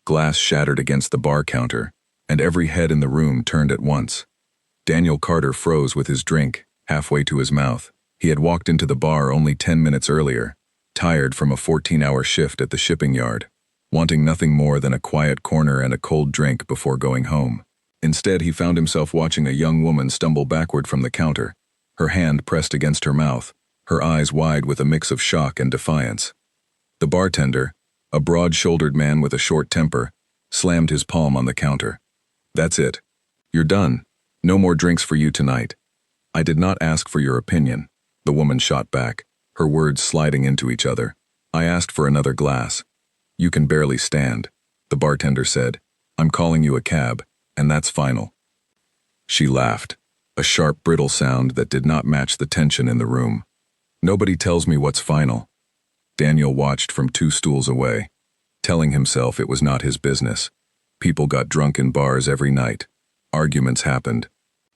Glass shattered against the bar counter, and every head in the room turned at once. Daniel Carter froze with his drink, halfway to his mouth. He had walked into the bar only 10 minutes earlier, tired from a 14-hour shift at the shipping yard, wanting nothing more than a quiet corner and a cold drink before going home. Instead, he found himself watching a young woman stumble backward from the counter, her hand pressed against her mouth, her eyes wide with a mix of shock and defiance. The bartender, a broad-shouldered man with a short temper, slammed his palm on the counter. "That's it. You're done. No more drinks for you tonight." "I did not ask for your opinion," the woman shot back, her words sliding into each other. "I asked for another glass." "You can barely stand," the bartender said. "I'm calling you a cab, and that's final." She laughed, a sharp, brittle sound that did not match the tension in the room. "Nobody tells me what's final." Daniel watched from 2 stools away, telling himself it was not his business. People got drunk in bars every night. Arguments happened.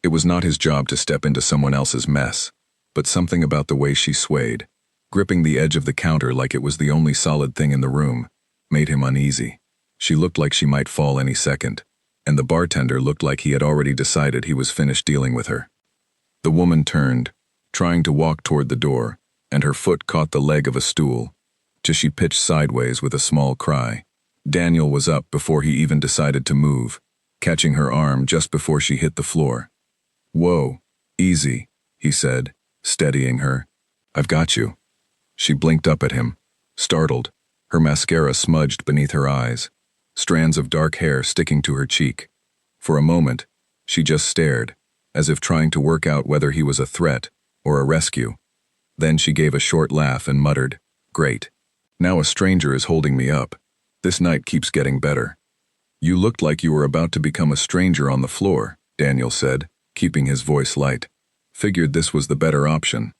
It was not his job to step into someone else's mess, but something about the way she swayed, gripping the edge of the counter like it was the only solid thing in the room, made him uneasy. She looked like she might fall any second, and the bartender looked like he had already decided he was finished dealing with her. The woman turned, trying to walk toward the door, and her foot caught the leg of a stool, just she pitched sideways with a small cry. Daniel was up before he even decided to move, catching her arm just before she hit the floor. "Whoa, easy," he said, steadying her. "I've got you." She blinked up at him, startled, her mascara smudged beneath her eyes, strands of dark hair sticking to her cheek. For a moment, she just stared, as if trying to work out whether he was a threat or a rescue. Then she gave a short laugh and muttered, "Great. Now a stranger is holding me up. This night keeps getting better." "You looked like you were about to become a stranger on the floor," Daniel said, keeping his voice light. "Figured this was the better option."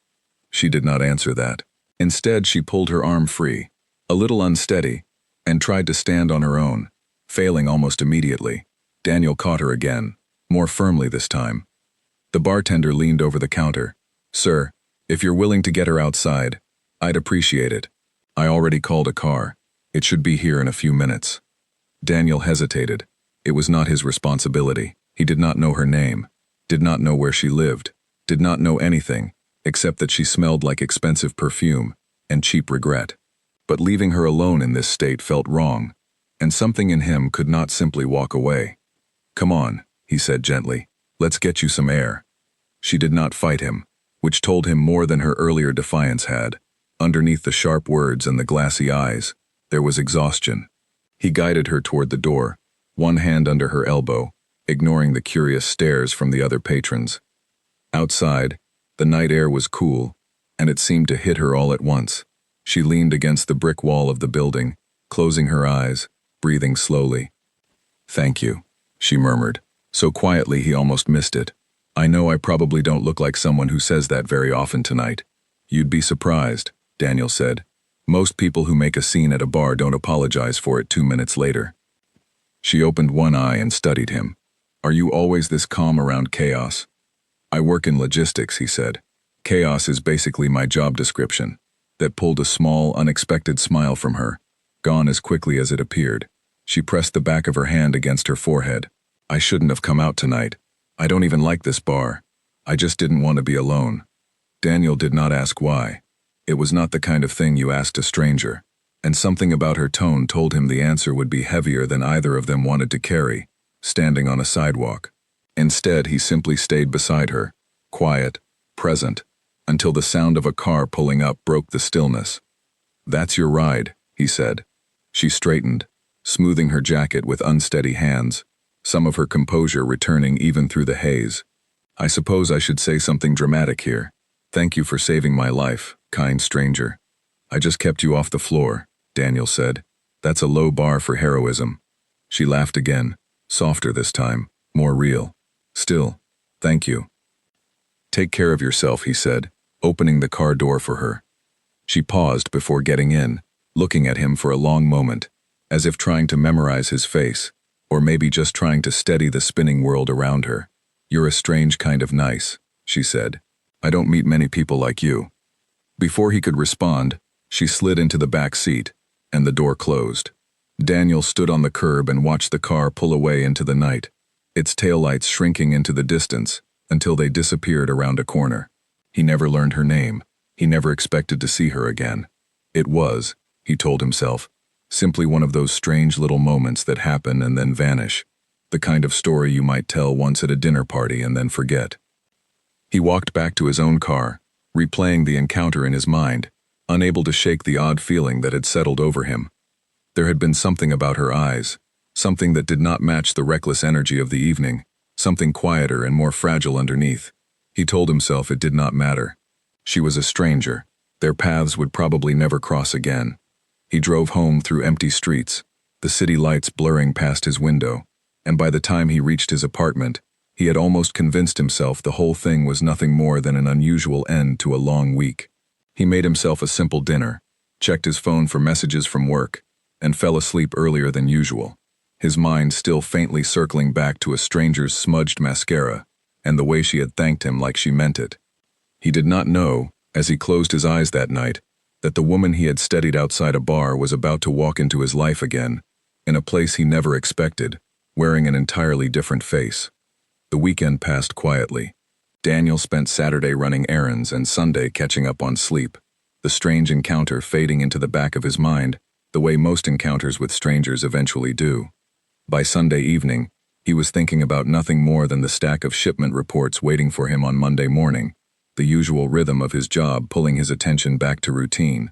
She did not answer that. Instead, she pulled her arm free, a little unsteady, and tried to stand on her own, failing almost immediately. Daniel caught her again, more firmly this time. The bartender leaned over the counter. "Sir, if you're willing to get her outside, I'd appreciate it. I already called a car. It should be here in a few minutes." Daniel hesitated. It was not his responsibility. He did not know her name, did not know where she lived, did not know anything, except that she smelled like expensive perfume and cheap regret. But leaving her alone in this state felt wrong, and something in him could not simply walk away. "Come on," he said gently. "Let's get you some air." She did not fight him, which told him more than her earlier defiance had. Underneath the sharp words and the glassy eyes, there was exhaustion. He guided her toward the door, one hand under her elbow, ignoring the curious stares from the other patrons. Outside, the night air was cool, and it seemed to hit her all at once. She leaned against the brick wall of the building, closing her eyes, breathing slowly. "Thank you," she murmured, so quietly he almost missed it. "I know I probably don't look like someone who says that very often tonight." "You'd be surprised," Daniel said. "Most people who make a scene at a bar don't apologize for it 2 minutes later." She opened one eye and studied him. "Are you always this calm around chaos?" "I work in logistics," he said. "Chaos is basically my job description." That pulled a small, unexpected smile from her, gone as quickly as it appeared. She pressed the back of her hand against her forehead. "I shouldn't have come out tonight. I don't even like this bar. I just didn't want to be alone." Daniel did not ask why. It was not the kind of thing you asked a stranger, and something about her tone told him the answer would be heavier than either of them wanted to carry, standing on a sidewalk. Instead, he simply stayed beside her, quiet, present, until the sound of a car pulling up broke the stillness. "That's your ride," he said. She straightened, smoothing her jacket with unsteady hands, some of her composure returning even through the haze. "I suppose I should say something dramatic here. Thank you for saving my life, kind stranger." "I just kept you off the floor," Daniel said. "That's a low bar for heroism." She laughed again, softer this time, more real. "Still, thank you." "Take care of yourself," he said, opening the car door for her. She paused before getting in, looking at him for a long moment, as if trying to memorize his face, or maybe just trying to steady the spinning world around her. "You're a strange kind of nice," she said. "I don't meet many people like you." Before he could respond, she slid into the back seat, and the door closed. Daniel stood on the curb and watched the car pull away into the night, its taillights shrinking into the distance until they disappeared around a corner. He never learned her name. He never expected to see her again. It was, he told himself, simply one of those strange little moments that happen and then vanish, the kind of story you might tell once at a dinner party and then forget. He walked back to his own car, replaying the encounter in his mind, unable to shake the odd feeling that had settled over him. There had been something about her eyes, something that did not match the reckless energy of the evening, something quieter and more fragile underneath. He told himself it did not matter. She was a stranger. Their paths would probably never cross again. He drove home through empty streets, the city lights blurring past his window, and by the time he reached his apartment, he had almost convinced himself the whole thing was nothing more than an unusual end to a long week. He made himself a simple dinner, checked his phone for messages from work, and fell asleep earlier than usual, his mind still faintly circling back to a stranger's smudged mascara and the way she had thanked him like she meant it. He did not know, as he closed his eyes that night, that the woman he had studied outside a bar was about to walk into his life again, in a place he never expected, wearing an entirely different face. The weekend passed quietly. Daniel spent Saturday running errands and Sunday catching up on sleep, the strange encounter fading into the back of his mind, the way most encounters with strangers eventually do. By Sunday evening, he was thinking about nothing more than the stack of shipment reports waiting for him on Monday morning, the usual rhythm of his job pulling his attention back to routine.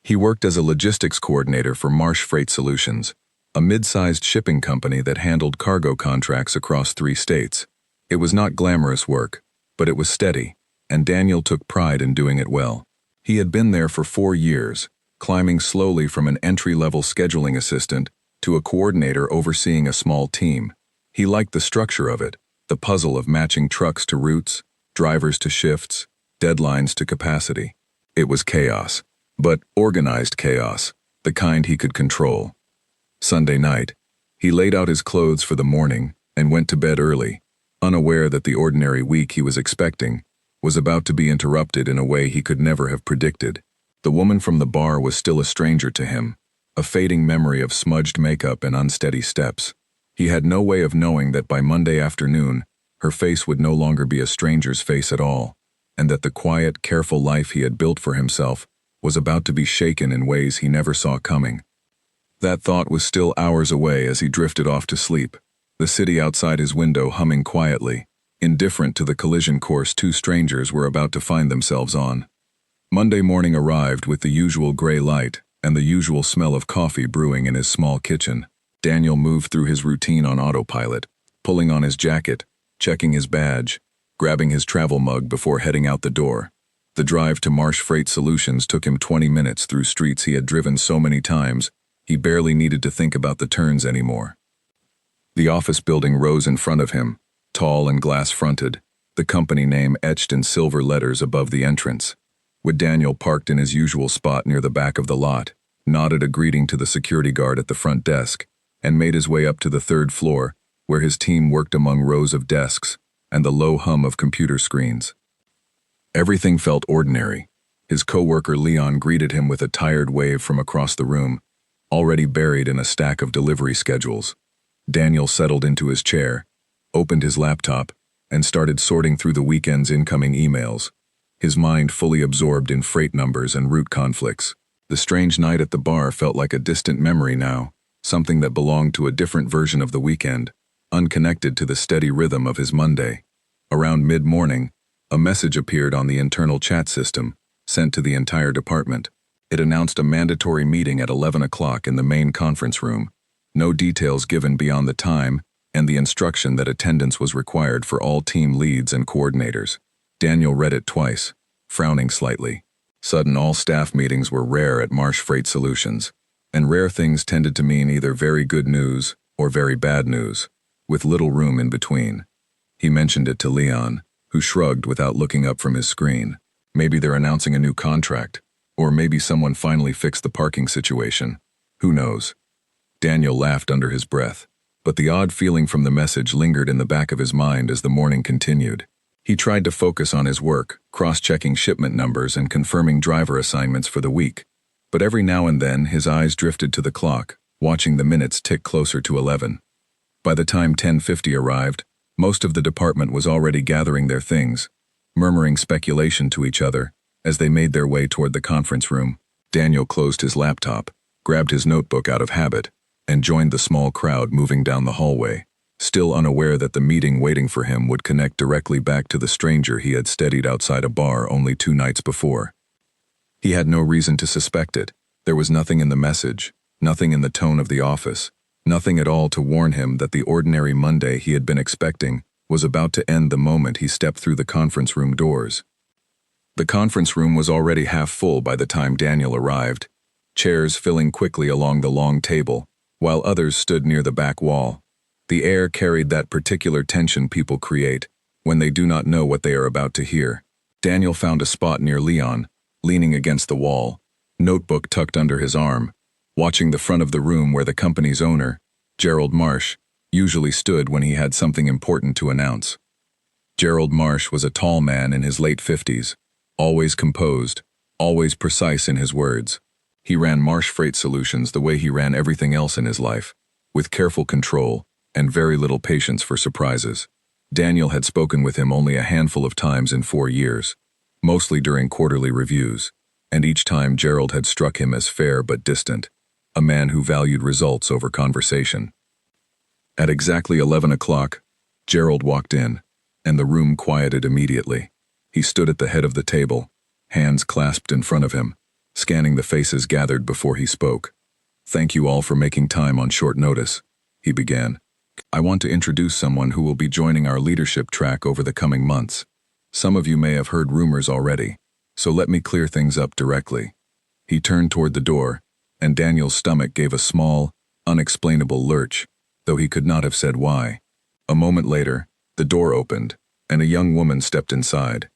He worked as a logistics coordinator for Marsh Freight Solutions, a mid-sized shipping company that handled cargo contracts across 3 states. It was not glamorous work, but it was steady, and Daniel took pride in doing it well. He had been there for 4 years, climbing slowly from an entry-level scheduling assistant to a coordinator overseeing a small team. He liked the structure of it, the puzzle of matching trucks to routes, drivers to shifts, deadlines to capacity. It was chaos, but organized chaos, the kind he could control. Sunday night, he laid out his clothes for the morning and went to bed early, unaware that the ordinary week he was expecting was about to be interrupted in a way he could never have predicted. The woman from the bar was still a stranger to him, a fading memory of smudged makeup and unsteady steps. He had no way of knowing that by Monday afternoon, her face would no longer be a stranger's face at all, and that the quiet, careful life he had built for himself was about to be shaken in ways he never saw coming. That thought was still hours away as he drifted off to sleep, the city outside his window humming quietly, indifferent to the collision course 2 strangers were about to find themselves on. Monday morning arrived with the usual gray light and the usual smell of coffee brewing in his small kitchen. Daniel moved through his routine on autopilot, pulling on his jacket, checking his badge, grabbing his travel mug before heading out the door. The drive to Marsh Freight Solutions took him 20 minutes through streets he had driven so many times, he barely needed to think about the turns anymore. The office building rose in front of him, tall and glass-fronted, the company name etched in silver letters above the entrance. With Daniel parked in his usual spot near the back of the lot, nodded a greeting to the security guard at the front desk, and made his way up to the 3rd floor, where his team worked among rows of desks and the low hum of computer screens. Everything felt ordinary. His coworker Leon greeted him with a tired wave from across the room, already buried in a stack of delivery schedules. Daniel settled into his chair, opened his laptop, and started sorting through the weekend's incoming emails, his mind fully absorbed in freight numbers and route conflicts. The strange night at the bar felt like a distant memory now, something that belonged to a different version of the weekend, unconnected to the steady rhythm of his Monday. Around mid-morning, a message appeared on the internal chat system, sent to the entire department. It announced a mandatory meeting at 11 o'clock in the main conference room, no details given beyond the time, and the instruction that attendance was required for all team leads and coordinators. Daniel read it twice, frowning slightly. Sudden all-staff meetings were rare at Marsh Freight Solutions, and rare things tended to mean either very good news or very bad news, with little room in between. He mentioned it to Leon, who shrugged without looking up from his screen. Maybe they're announcing a new contract, or maybe someone finally fixed the parking situation. Who knows? Daniel laughed under his breath, but the odd feeling from the message lingered in the back of his mind as the morning continued. He tried to focus on his work, cross-checking shipment numbers and confirming driver assignments for the week, but every now and then his eyes drifted to the clock, watching the minutes tick closer to 11. By the time 10:50 arrived, most of the department was already gathering their things, murmuring speculation to each other as they made their way toward the conference room. Daniel closed his laptop, grabbed his notebook out of habit, and joined the small crowd moving down the hallway, still unaware that the meeting waiting for him would connect directly back to the stranger he had steadied outside a bar only 2 nights before. He had no reason to suspect it. There was nothing in the message, nothing in the tone of the office, nothing at all to warn him that the ordinary Monday he had been expecting was about to end the moment he stepped through the conference room doors. The conference room was already half full by the time Daniel arrived, chairs filling quickly along the long table, while others stood near the back wall. The air carried that particular tension people create when they do not know what they are about to hear. Daniel found a spot near Leon, leaning against the wall, notebook tucked under his arm, watching the front of the room where the company's owner, Gerald Marsh, usually stood when he had something important to announce. Gerald Marsh was a tall man in his late 50s, always composed, always precise in his words. He ran Marsh Freight Solutions the way he ran everything else in his life, with careful control and very little patience for surprises. Daniel had spoken with him only a handful of times in 4 years, mostly during quarterly reviews, and each time Gerald had struck him as fair but distant, a man who valued results over conversation. At exactly 11 o'clock, Gerald walked in, and the room quieted immediately. He stood at the head of the table, hands clasped in front of him, scanning the faces gathered before he spoke. "Thank you all for making time on short notice," he began. "I want to introduce someone who will be joining our leadership track over the coming months. Some of you may have heard rumors already, so let me clear things up directly." He turned toward the door, and Daniel's stomach gave a small, unexplainable lurch, though he could not have said why. A moment later, the door opened, and a young woman stepped inside.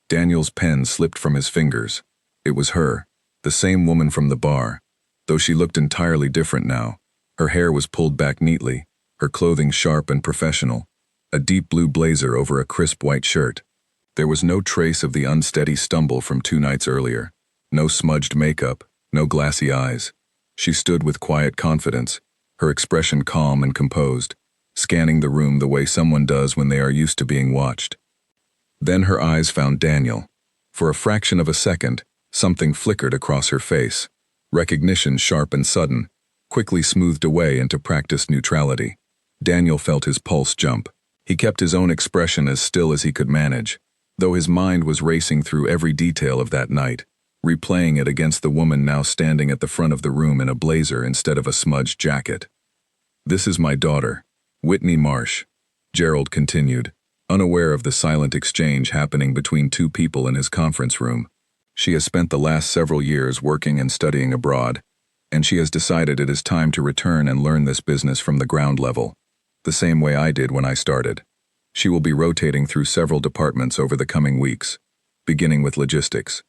Daniel's pen slipped from his fingers. It was her, the same woman from the bar, though she looked entirely different now. Her hair was pulled back neatly, her clothing sharp and professional, a deep blue blazer over a crisp white shirt. There was no trace of the unsteady stumble from 2 nights earlier, no smudged makeup, no glassy eyes. She stood with quiet confidence, her expression calm and composed, scanning the room the way someone does when they are used to being watched. Then her eyes found Daniel. For a fraction of a second, something flickered across her face. Recognition, sharp and sudden, quickly smoothed away into practiced neutrality. Daniel felt his pulse jump. He kept his own expression as still as he could manage, though his mind was racing through every detail of that night, replaying it against the woman now standing at the front of the room in a blazer instead of a smudged jacket. "This is my daughter, Whitney Marsh," Gerald continued, unaware of the silent exchange happening between 2 people in his conference room. "She has spent the last several years working and studying abroad, and she has decided it is time to return and learn this business from the ground level, the same way I did when I started. She will be rotating through several departments over the coming weeks, beginning with logistics."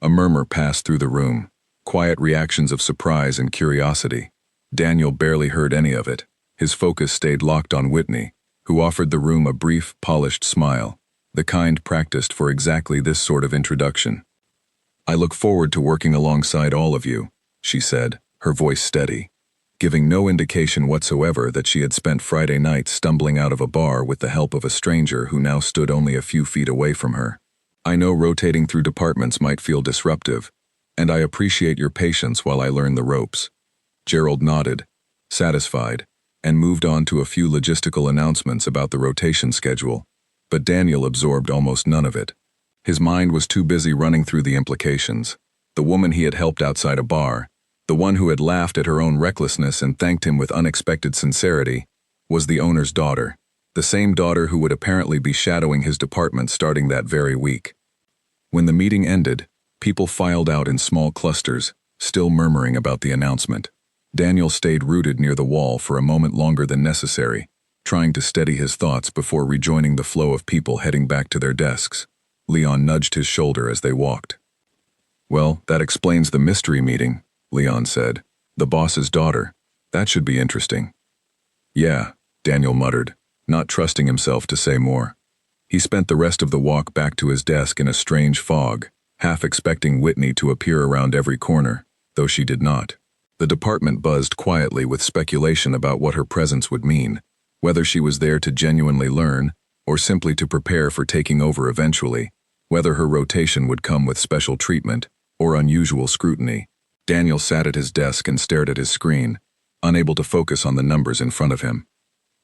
A murmur passed through the room, quiet reactions of surprise and curiosity. Daniel barely heard any of it. His focus stayed locked on Whitney, who offered the room a brief, polished smile, the kind practiced for exactly this sort of introduction. "I look forward to working alongside all of you," she said, her voice steady, giving no indication whatsoever that she had spent Friday night stumbling out of a bar with the help of a stranger who now stood only a few feet away from her. "I know rotating through departments might feel disruptive, and I appreciate your patience while I learn the ropes." Gerald nodded, satisfied, and moved on to a few logistical announcements about the rotation schedule, but Daniel absorbed almost none of it. His mind was too busy running through the implications. The woman he had helped outside a bar, the one who had laughed at her own recklessness and thanked him with unexpected sincerity, was the owner's daughter, the same daughter who would apparently be shadowing his department starting that very week. When the meeting ended, people filed out in small clusters, still murmuring about the announcement. Daniel stayed rooted near the wall for a moment longer than necessary, trying to steady his thoughts before rejoining the flow of people heading back to their desks. Leon nudged his shoulder as they walked. "Well, that explains the mystery meeting," Leon said. "The boss's daughter. That should be interesting." "Yeah," Daniel muttered, not trusting himself to say more. He spent the rest of the walk back to his desk in a strange fog, half expecting Whitney to appear around every corner, though she did not. The department buzzed quietly with speculation about what her presence would mean, whether she was there to genuinely learn or simply to prepare for taking over eventually, whether her rotation would come with special treatment or unusual scrutiny. Daniel sat at his desk and stared at his screen, unable to focus on the numbers in front of him.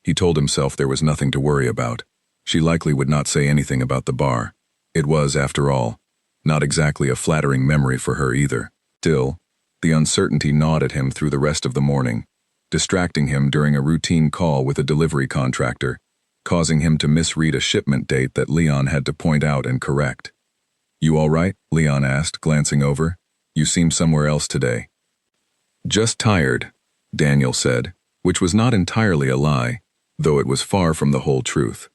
He told himself there was nothing to worry about. She likely would not say anything about the bar. It was, after all, not exactly a flattering memory for her either. Still, the uncertainty gnawed at him through the rest of the morning, distracting him during a routine call with a delivery contractor, causing him to misread a shipment date that Leon had to point out and correct. "You all right?" Leon asked, glancing over. "You seem somewhere else today." "Just tired," Daniel said, which was not entirely a lie, though it was far from the whole truth.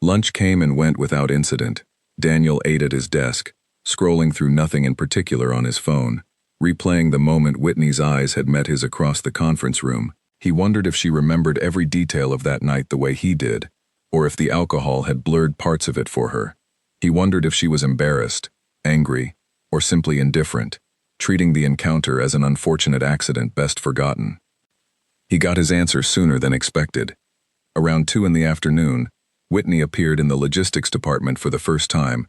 Lunch came and went without incident. Daniel ate at his desk, scrolling through nothing in particular on his phone, replaying the moment Whitney's eyes had met his across the conference room. He wondered if she remembered every detail of that night the way he did, or if the alcohol had blurred parts of it for her. He wondered if she was embarrassed, angry, or simply indifferent, treating the encounter as an unfortunate accident best forgotten. He got his answer sooner than expected. Around 2 in the afternoon, Whitney appeared in the logistics department for the first time,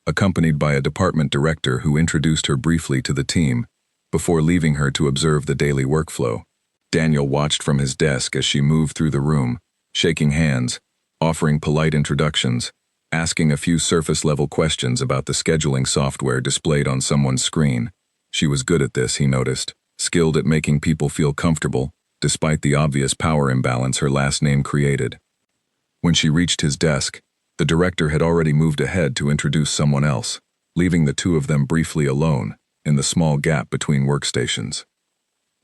accompanied by a department director who introduced her briefly to the team before leaving her to observe the daily workflow. Daniel watched from his desk as she moved through the room, shaking hands, offering polite introductions, asking a few surface-level questions about the scheduling software displayed on someone's screen. She was good at this, he noticed, skilled at making people feel comfortable, despite the obvious power imbalance her last name created. When she reached his desk, the director had already moved ahead to introduce someone else, leaving the two of them briefly alone in the small gap between workstations.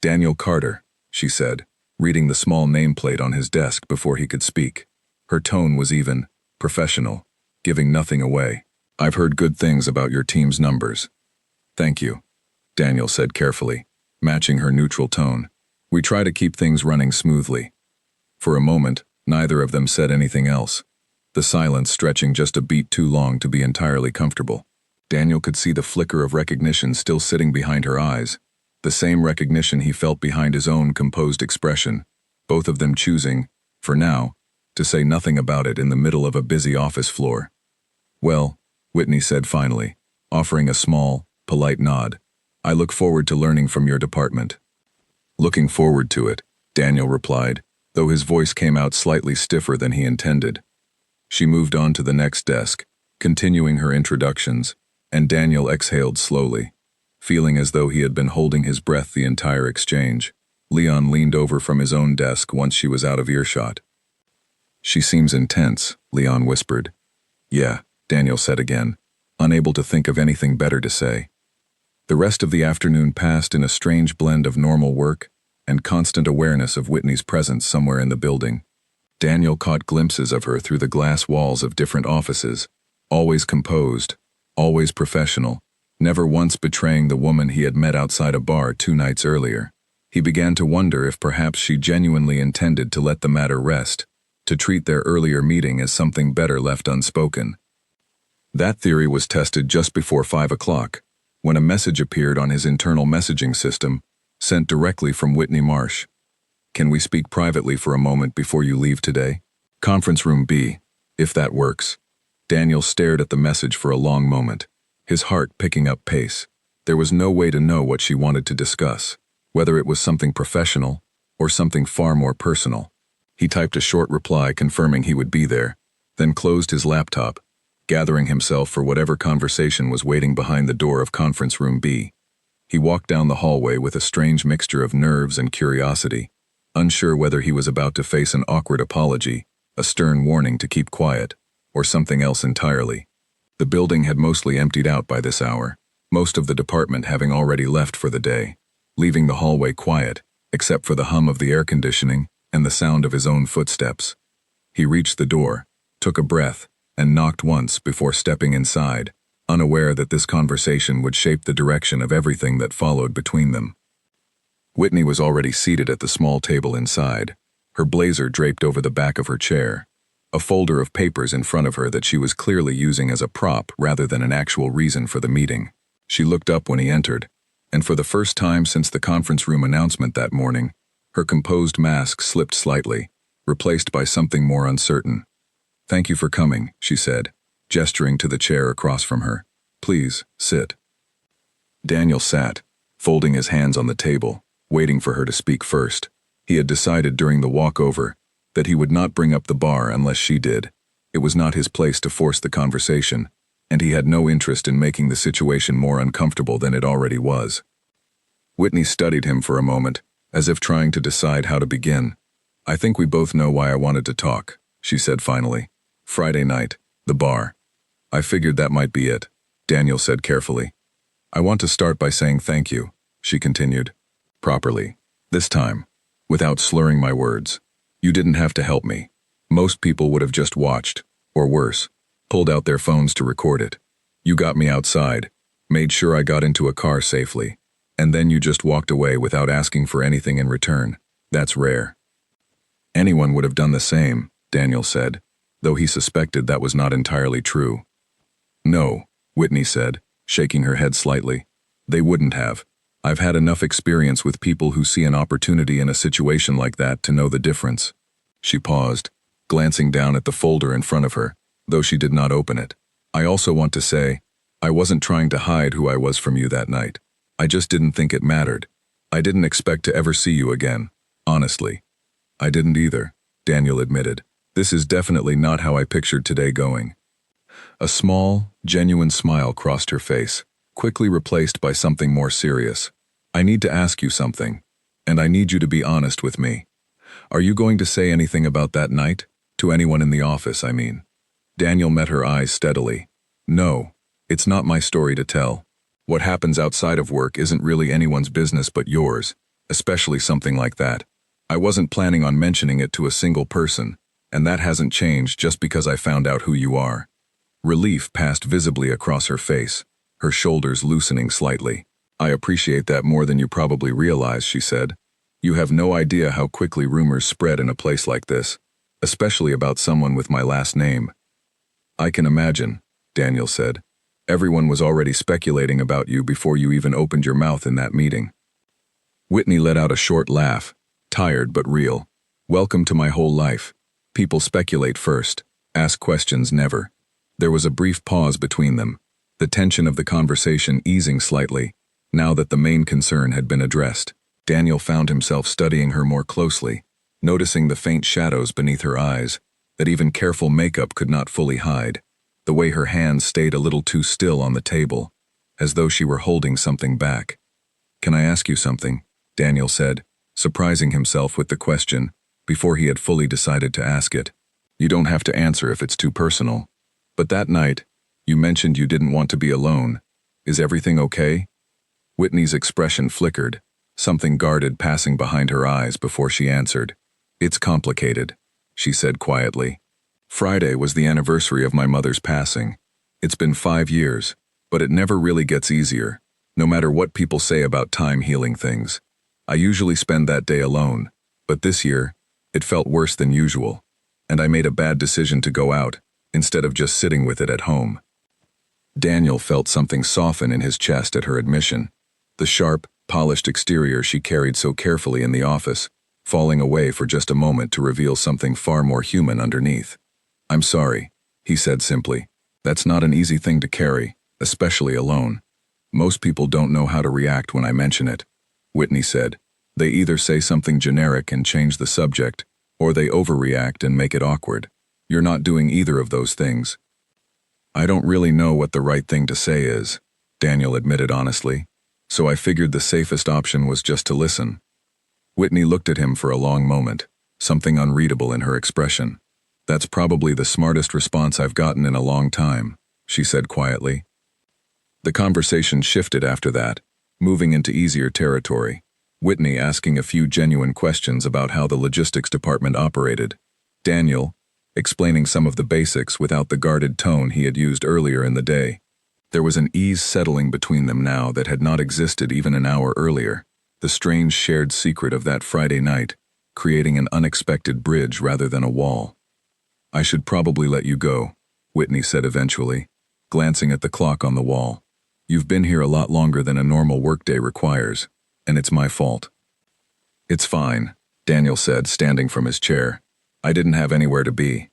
"Daniel Carter," she said, reading the small nameplate on his desk before he could speak. Her tone was even, professional, giving nothing away. "I've heard good things about your team's numbers." "Thank you," Daniel said carefully, matching her neutral tone. "We try to keep things running smoothly." For a moment, neither of them said anything else, the silence stretching just a beat too long to be entirely comfortable. Daniel could see the flicker of recognition still sitting behind her eyes, the same recognition he felt behind his own composed expression, both of them choosing, for now, to say nothing about it in the middle of a busy office floor. "Well," Whitney said finally, offering a small, polite nod, "I look forward to learning from your department." "Looking forward to it," Daniel replied, though his voice came out slightly stiffer than he intended. She moved on to the next desk, continuing her introductions, and Daniel exhaled slowly, feeling as though he had been holding his breath the entire exchange. Leon leaned over from his own desk once she was out of earshot. "She seems intense," Leon whispered. "Yeah," Daniel said again, unable to think of anything better to say. The rest of the afternoon passed in a strange blend of normal work and constant awareness of Whitney's presence somewhere in the building. Daniel caught glimpses of her through the glass walls of different offices, always composed, always professional, never once betraying the woman he had met outside a bar 2 nights earlier. He began to wonder if perhaps she genuinely intended to let the matter rest, to treat their earlier meeting as something better left unspoken. That theory was tested just before 5 o'clock, when a message appeared on his internal messaging system, sent directly from Whitney Marsh. "Can we speak privately for a moment before you leave today? Conference room B, if that works." Daniel stared at the message for a long moment, his heart picking up pace. There was no way to know what she wanted to discuss, whether it was something professional or something far more personal. He typed a short reply confirming he would be there, then closed his laptop, gathering himself for whatever conversation was waiting behind the door of conference room B. He walked down the hallway with a strange mixture of nerves and curiosity, unsure whether he was about to face an awkward apology, a stern warning to keep quiet, or something else entirely. The building had mostly emptied out by this hour, most of the department having already left for the day, leaving the hallway quiet, except for the hum of the air conditioning and the sound of his own footsteps. He reached the door, took a breath, and knocked once before stepping inside, unaware that this conversation would shape the direction of everything that followed between them. Whitney was already seated at the small table inside, her blazer draped over the back of her chair, a folder of papers in front of her that she was clearly using as a prop rather than an actual reason for the meeting. She looked up when he entered, and for the first time since the conference room announcement that morning, her composed mask slipped slightly, replaced by something more uncertain. "Thank you for coming," she said, gesturing to the chair across from her. "Please, sit." Daniel sat, folding his hands on the table, waiting for her to speak first. He had decided during the walk over that he would not bring up the bar unless she did. It was not his place to force the conversation, and he had no interest in making the situation more uncomfortable than it already was. Whitney studied him for a moment, as if trying to decide how to begin. "I think we both know why I wanted to talk," she said finally. "Friday night, the bar. I figured that might be it," Daniel said carefully. "I want to start by saying thank you," she continued. "Properly. This time. Without slurring my words. You didn't have to help me. Most people would have just watched, or worse, pulled out their phones to record it. You got me outside, made sure I got into a car safely, and then you just walked away without asking for anything in return. That's rare." "Anyone would have done the same," Daniel said, though he suspected that was not entirely true. "No," Whitney said, shaking her head slightly. "They wouldn't have. I've had enough experience with people who see an opportunity in a situation like that to know the difference." She paused, glancing down at the folder in front of her, though she did not open it. "I also want to say, I wasn't trying to hide who I was from you that night. I just didn't think it mattered. I didn't expect to ever see you again, honestly." "I didn't either," Daniel admitted. "This is definitely not how I pictured today going." A small, genuine smile crossed her face, quickly replaced by something more serious. "I need to ask you something, and I need you to be honest with me. Are you going to say anything about that night? To anyone in the office, I mean." Daniel met her eyes steadily. "No, it's not my story to tell. What happens outside of work isn't really anyone's business but yours, especially something like that. I wasn't planning on mentioning it to a single person, and that hasn't changed just because I found out who you are." Relief passed visibly across her face, her shoulders loosening slightly. "I appreciate that more than you probably realize," she said. "You have no idea how quickly rumors spread in a place like this, especially about someone with my last name." "I can imagine," Daniel said. "Everyone was already speculating about you before you even opened your mouth in that meeting." Whitney let out a short laugh, tired but real. "Welcome to my whole life. People speculate first, ask questions never." There was a brief pause between them, the tension of the conversation easing slightly, now that the main concern had been addressed. Daniel found himself studying her more closely, noticing the faint shadows beneath her eyes, that even careful makeup could not fully hide, the way her hands stayed a little too still on the table, as though she were holding something back. "Can I ask you something?" Daniel said, surprising himself with the question, before he had fully decided to ask it. "You don't have to answer if it's too personal. But that night, you mentioned you didn't want to be alone. Is everything okay?" Whitney's expression flickered, something guarded passing behind her eyes before she answered. "It's complicated," she said quietly. "Friday was the anniversary of my mother's passing. It's been 5 years, but it never really gets easier, no matter what people say about time healing things. I usually spend that day alone, but this year, it felt worse than usual, and I made a bad decision to go out, instead of just sitting with it at home." Daniel felt something soften in his chest at her admission, the sharp, polished exterior she carried so carefully in the office, falling away for just a moment to reveal something far more human underneath. "I'm sorry," he said simply. "That's not an easy thing to carry, especially alone. Most people don't know how to react when I mention it," Whitney said. "They either say something generic and change the subject, or they overreact and make it awkward. You're not doing either of those things." "I don't really know what the right thing to say is," Daniel admitted honestly, "so I figured the safest option was just to listen." Whitney looked at him for a long moment, something unreadable in her expression. "That's probably the smartest response I've gotten in a long time," she said quietly. The conversation shifted after that, moving into easier territory, Whitney asking a few genuine questions about how the logistics department operated, Daniel explaining some of the basics without the guarded tone he had used earlier in the day. There was an ease settling between them now that had not existed even an hour earlier, the strange shared secret of that Friday night, creating an unexpected bridge rather than a wall. "I should probably let you go," Whitney said eventually, glancing at the clock on the wall. You've been here a lot longer than a normal workday requires, and it's my fault." "It's fine," Daniel said, standing from his chair. "I didn't have anywhere to be."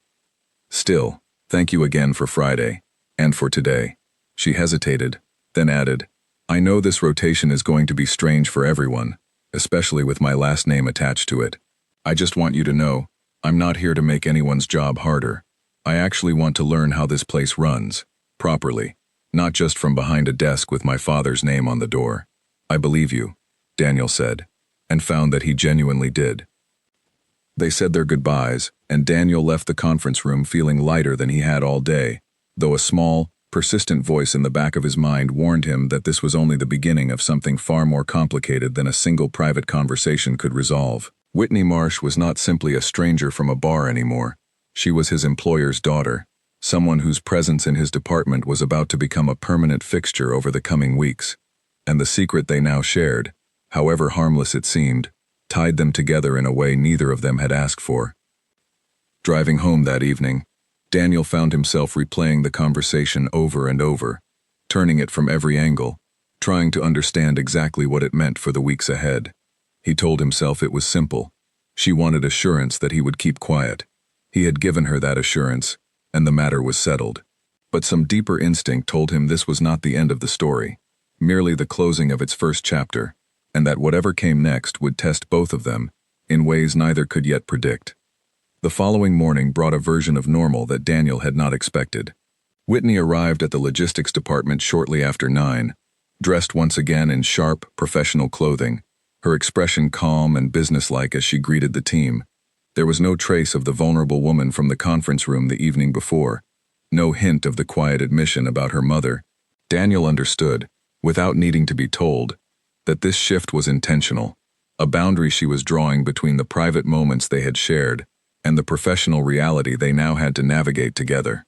"Still, thank you again for Friday, and for today." She hesitated, then added, "I know this rotation is going to be strange for everyone, especially with my last name attached to it. I just want you to know, I'm not here to make anyone's job harder. I actually want to learn how this place runs, properly, not just from behind a desk with my father's name on the door." "I believe you," Daniel said, and found that he genuinely did. They said their goodbyes, and Daniel left the conference room feeling lighter than he had all day, though a small, persistent voice in the back of his mind warned him that this was only the beginning of something far more complicated than a single private conversation could resolve. Whitney Marsh was not simply a stranger from a bar anymore. She was his employer's daughter, someone whose presence in his department was about to become a permanent fixture over the coming weeks. And the secret they now shared, however harmless it seemed, tied them together in a way neither of them had asked for. Driving home that evening, Daniel found himself replaying the conversation over and over, turning it from every angle, trying to understand exactly what it meant for the weeks ahead. He told himself it was simple. She wanted assurance that he would keep quiet. He had given her that assurance, and the matter was settled. But some deeper instinct told him this was not the end of the story, merely the closing of its first chapter, and that whatever came next would test both of them, in ways neither could yet predict. The following morning brought a version of normal that Daniel had not expected. Whitney arrived at the logistics department shortly after 9, dressed once again in sharp, professional clothing, her expression calm and businesslike as she greeted the team. There was no trace of the vulnerable woman from the conference room the evening before, no hint of the quiet admission about her mother. Daniel understood, without needing to be told, that this shift was intentional, a boundary she was drawing between the private moments they had shared and the professional reality they now had to navigate together.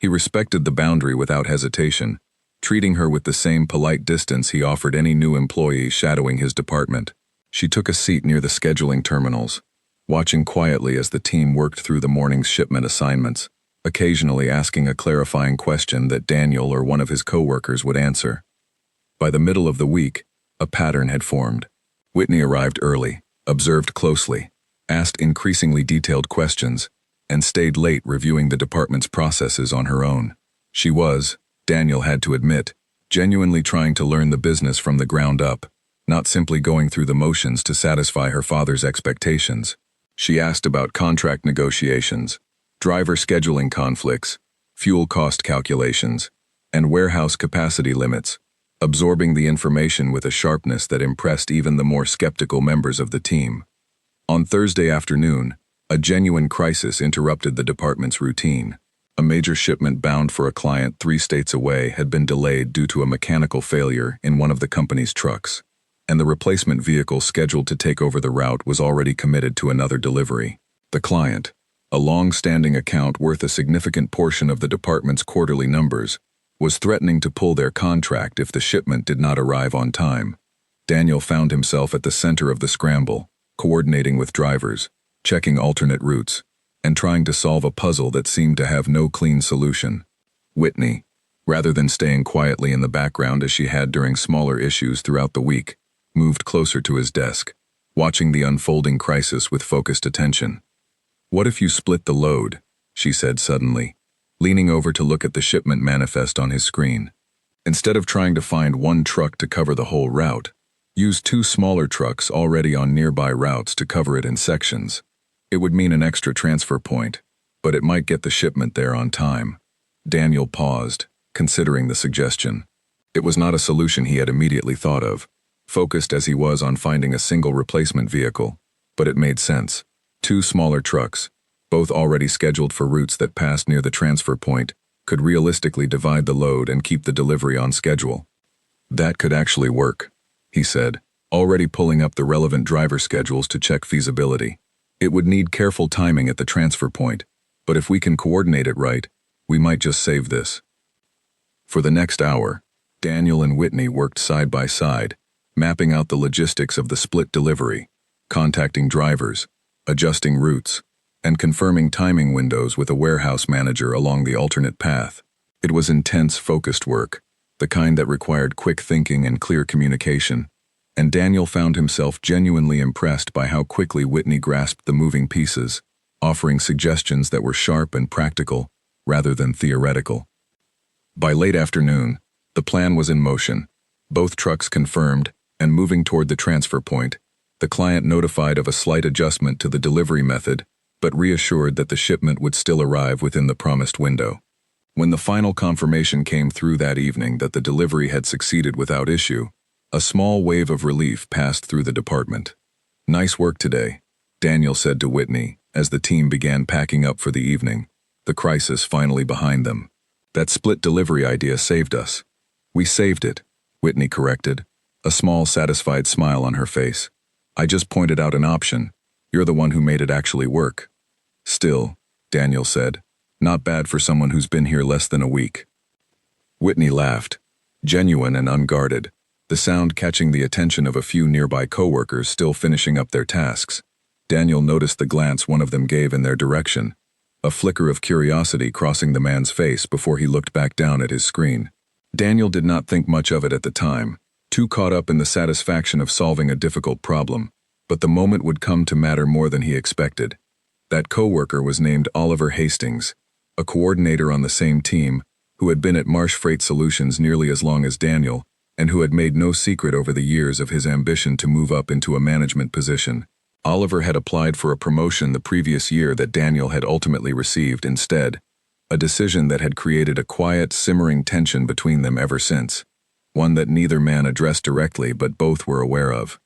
He respected the boundary without hesitation, treating her with the same polite distance he offered any new employee shadowing his department. She took a seat near the scheduling terminals, watching quietly as the team worked through the morning's shipment assignments, occasionally asking a clarifying question that Daniel or one of his coworkers would answer. By the middle of the week, a pattern had formed. Whitney arrived early, observed closely, asked increasingly detailed questions, and stayed late reviewing the department's processes on her own. She was, Daniel had to admit, genuinely trying to learn the business from the ground up, not simply going through the motions to satisfy her father's expectations. She asked about contract negotiations, driver scheduling conflicts, fuel cost calculations, and warehouse capacity limits, absorbing the information with a sharpness that impressed even the more skeptical members of the team. On Thursday afternoon, a genuine crisis interrupted the department's routine. A major shipment bound for a client 3 states away had been delayed due to a mechanical failure in one of the company's trucks, and the replacement vehicle scheduled to take over the route was already committed to another delivery. The client, a long-standing account worth a significant portion of the department's quarterly numbers, was threatening to pull their contract if the shipment did not arrive on time. Daniel found himself at the center of the scramble, coordinating with drivers, checking alternate routes, and trying to solve a puzzle that seemed to have no clean solution. Whitney, rather than staying quietly in the background as she had during smaller issues throughout the week, moved closer to his desk, watching the unfolding crisis with focused attention. "What if you split the load?" she said suddenly, leaning over to look at the shipment manifest on his screen. "Instead of trying to find one truck to cover the whole route, use 2 smaller trucks already on nearby routes to cover it in sections. It would mean an extra transfer point, but it might get the shipment there on time." Daniel paused, considering the suggestion. It was not a solution he had immediately thought of, focused as he was on finding a single replacement vehicle, but it made sense. 2 smaller trucks, both already scheduled for routes that passed near the transfer point, could realistically divide the load and keep the delivery on schedule. "That could actually work," he said, already pulling up the relevant driver schedules to check feasibility. "It would need careful timing at the transfer point, but if we can coordinate it right, we might just save this." For the next hour, Daniel and Whitney worked side by side, mapping out the logistics of the split delivery, contacting drivers, adjusting routes, and confirming timing windows with a warehouse manager along the alternate path. It was intense, focused work, the kind that required quick thinking and clear communication, and Daniel found himself genuinely impressed by how quickly Whitney grasped the moving pieces, offering suggestions that were sharp and practical rather than theoretical. By late afternoon, the plan was in motion, both trucks confirmed and moving toward the transfer point, the client notified of a slight adjustment to the delivery method, but reassured that the shipment would still arrive within the promised window. When the final confirmation came through that evening that the delivery had succeeded without issue, a small wave of relief passed through the department. "Nice work today," Daniel said to Whitney as the team began packing up for the evening, the crisis finally behind them. "That split delivery idea saved us." "We saved it," Whitney corrected, a small satisfied smile on her face. "I just pointed out an option. You're the one who made it actually work." "Still," Daniel said, "not bad for someone who's been here less than a week." Whitney laughed, genuine and unguarded, the sound catching the attention of a few nearby coworkers still finishing up their tasks. Daniel noticed the glance one of them gave in their direction, a flicker of curiosity crossing the man's face before he looked back down at his screen. Daniel did not think much of it at the time, too caught up in the satisfaction of solving a difficult problem, but the moment would come to matter more than he expected. That coworker was named Oliver Hastings, a coordinator on the same team, who had been at Marsh Freight Solutions nearly as long as Daniel, and who had made no secret over the years of his ambition to move up into a management position. Oliver had applied for a promotion the previous year that Daniel had ultimately received instead, a decision that had created a quiet, simmering tension between them ever since, one that neither man addressed directly but both were aware of.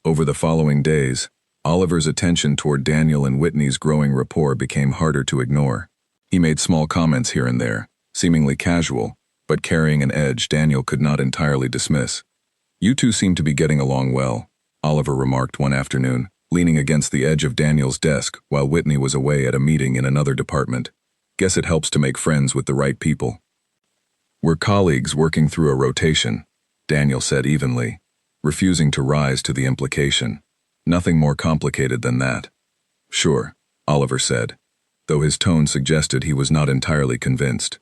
Over the following days, Oliver's attention toward Daniel and Whitney's growing rapport became harder to ignore. He made small comments here and there, seemingly casual, but carrying an edge Daniel could not entirely dismiss. "You two seem to be getting along well," Oliver remarked one afternoon, leaning against the edge of Daniel's desk while Whitney was away at a meeting in another department. "Guess it helps to make friends with the right people." "We're colleagues working through a rotation," Daniel said evenly, refusing to rise to the implication. "Nothing more complicated than that." "Sure," Oliver said, though his tone suggested he was not entirely convinced.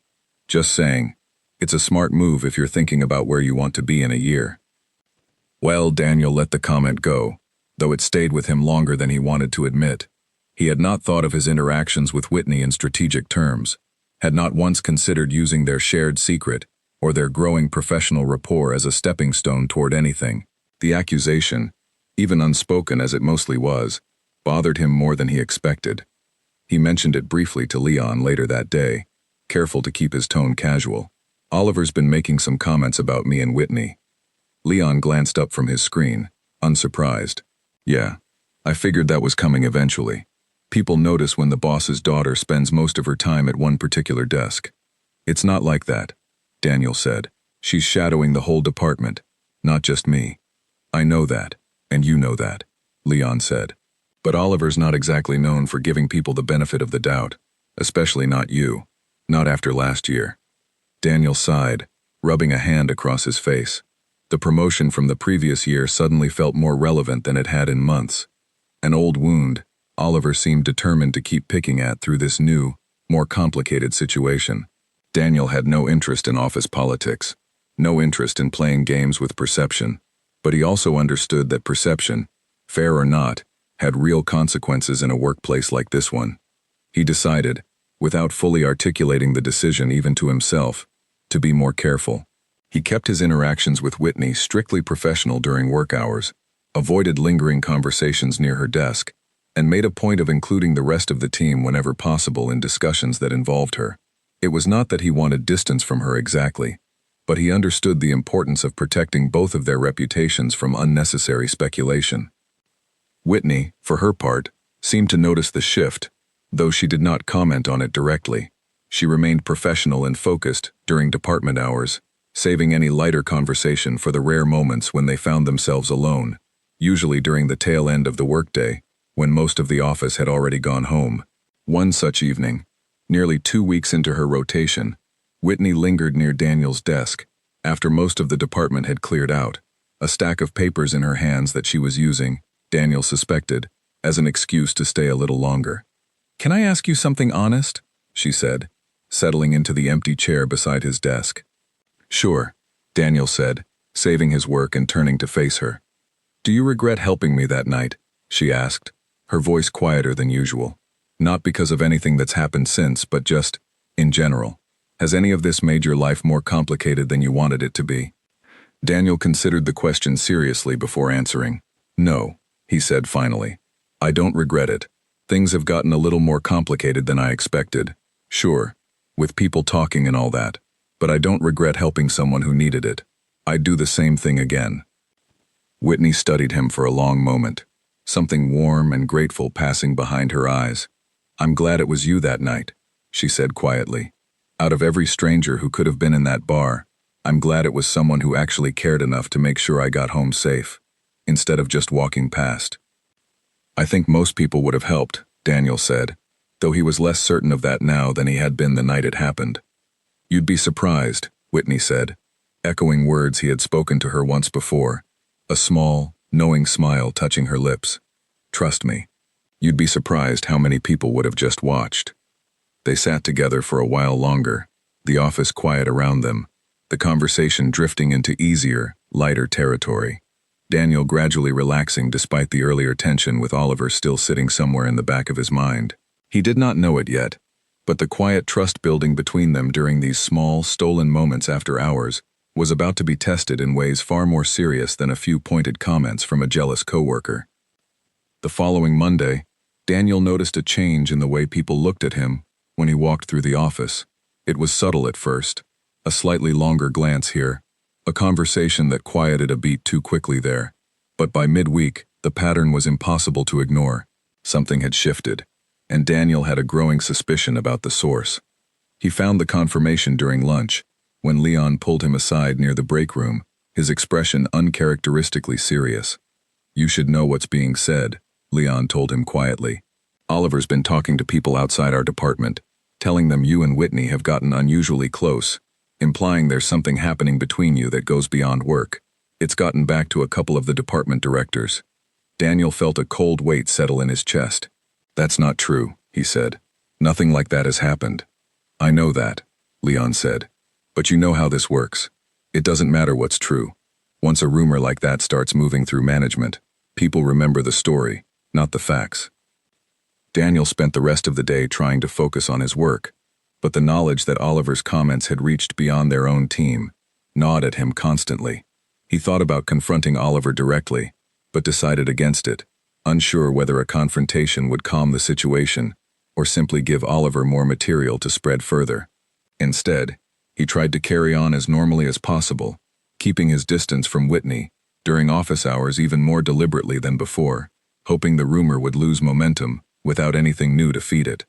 "Just saying, it's a smart move if you're thinking about where you want to be in a year." Well, Daniel let the comment go, though it stayed with him longer than he wanted to admit. He had not thought of his interactions with Whitney in strategic terms, had not once considered using their shared secret or their growing professional rapport as a stepping stone toward anything. The accusation, even unspoken as it mostly was, bothered him more than he expected. He mentioned it briefly to Leon later that day, careful to keep his tone casual. "Oliver's been making some comments about me and Whitney." Leon glanced up from his screen, unsurprised. "Yeah, I figured that was coming eventually. People notice when the boss's daughter spends most of her time at one particular desk." "It's not like that," Daniel said. "She's shadowing the whole department, not just me." "I know that, and you know that," Leon said. "But Oliver's not exactly known for giving people the benefit of the doubt, especially not you, not after last year." Daniel sighed, rubbing a hand across his face. The promotion from the previous year suddenly felt more relevant than it had in months. An old wound Oliver seemed determined to keep picking at through this new, more complicated situation. Daniel had no interest in office politics, no interest in playing games with perception, but he also understood that perception, fair or not, had real consequences in a workplace like this one. He decided, without fully articulating the decision even to himself, to be more careful. He kept his interactions with Whitney strictly professional during work hours, avoided lingering conversations near her desk, and made a point of including the rest of the team whenever possible in discussions that involved her. It was not that he wanted distance from her exactly, but he understood the importance of protecting both of their reputations from unnecessary speculation. Whitney, for her part, seemed to notice the shift, though she did not comment on it directly. She remained professional and focused during department hours, saving any lighter conversation for the rare moments when they found themselves alone, usually during the tail end of the workday, when most of the office had already gone home. One such evening, nearly 2 weeks into her rotation, Whitney lingered near Daniel's desk, after most of the department had cleared out, a stack of papers in her hands that she was using, Daniel suspected, as an excuse to stay a little longer. "Can I ask you something honest?" she said, settling into the empty chair beside his desk. "Sure," Daniel said, saving his work and turning to face her. "Do you regret helping me that night?" she asked, her voice quieter than usual. "Not because of anything that's happened since, but just, in general. Has any of this made your life more complicated than you wanted it to be?" Daniel considered the question seriously before answering. "No," he said finally. "I don't regret it. Things have gotten a little more complicated than I expected. Sure, with people talking and all that. But I don't regret helping someone who needed it. I'd do the same thing again." Whitney studied him for a long moment, something warm and grateful passing behind her eyes. "I'm glad it was you that night," she said quietly. "Out of every stranger who could have been in that bar, I'm glad it was someone who actually cared enough to make sure I got home safe, instead of just walking past." "I think most people would have helped," Daniel said, though he was less certain of that now than he had been the night it happened. "You'd be surprised," Whitney said, echoing words he had spoken to her once before, a small, knowing smile touching her lips. "Trust me. You'd be surprised how many people would have just watched." They sat together for a while longer, the office quiet around them, the conversation drifting into easier, lighter territory. Daniel gradually relaxing despite the earlier tension, with Oliver still sitting somewhere in the back of his mind. He did not know it yet, but the quiet trust building between them during these small, stolen moments after hours was about to be tested in ways far more serious than a few pointed comments from a jealous coworker. The following Monday, Daniel noticed a change in the way people looked at him when he walked through the office. It was subtle at first, a slightly longer glance here, a conversation that quieted a beat too quickly there. But by midweek, the pattern was impossible to ignore. Something had shifted, and Daniel had a growing suspicion about the source. He found the confirmation during lunch, when Leon pulled him aside near the break room, his expression uncharacteristically serious. "You should know what's being said," Leon told him quietly. "Oliver's been talking to people outside our department, telling them you and Whitney have gotten unusually close, implying there's something happening between you that goes beyond work. It's gotten back to a couple of the department directors." Daniel felt a cold weight settle in his chest. "That's not true," he said. "Nothing like that has happened." "I know that," Leon said. "But you know how this works. It doesn't matter what's true. Once a rumor like that starts moving through management, people remember the story, not the facts." Daniel spent the rest of the day trying to focus on his work, but the knowledge that Oliver's comments had reached beyond their own team gnawed at him constantly. He thought about confronting Oliver directly, but decided against it, unsure whether a confrontation would calm the situation or simply give Oliver more material to spread further. Instead, he tried to carry on as normally as possible, keeping his distance from Whitney during office hours even more deliberately than before, hoping the rumor would lose momentum without anything new to feed it.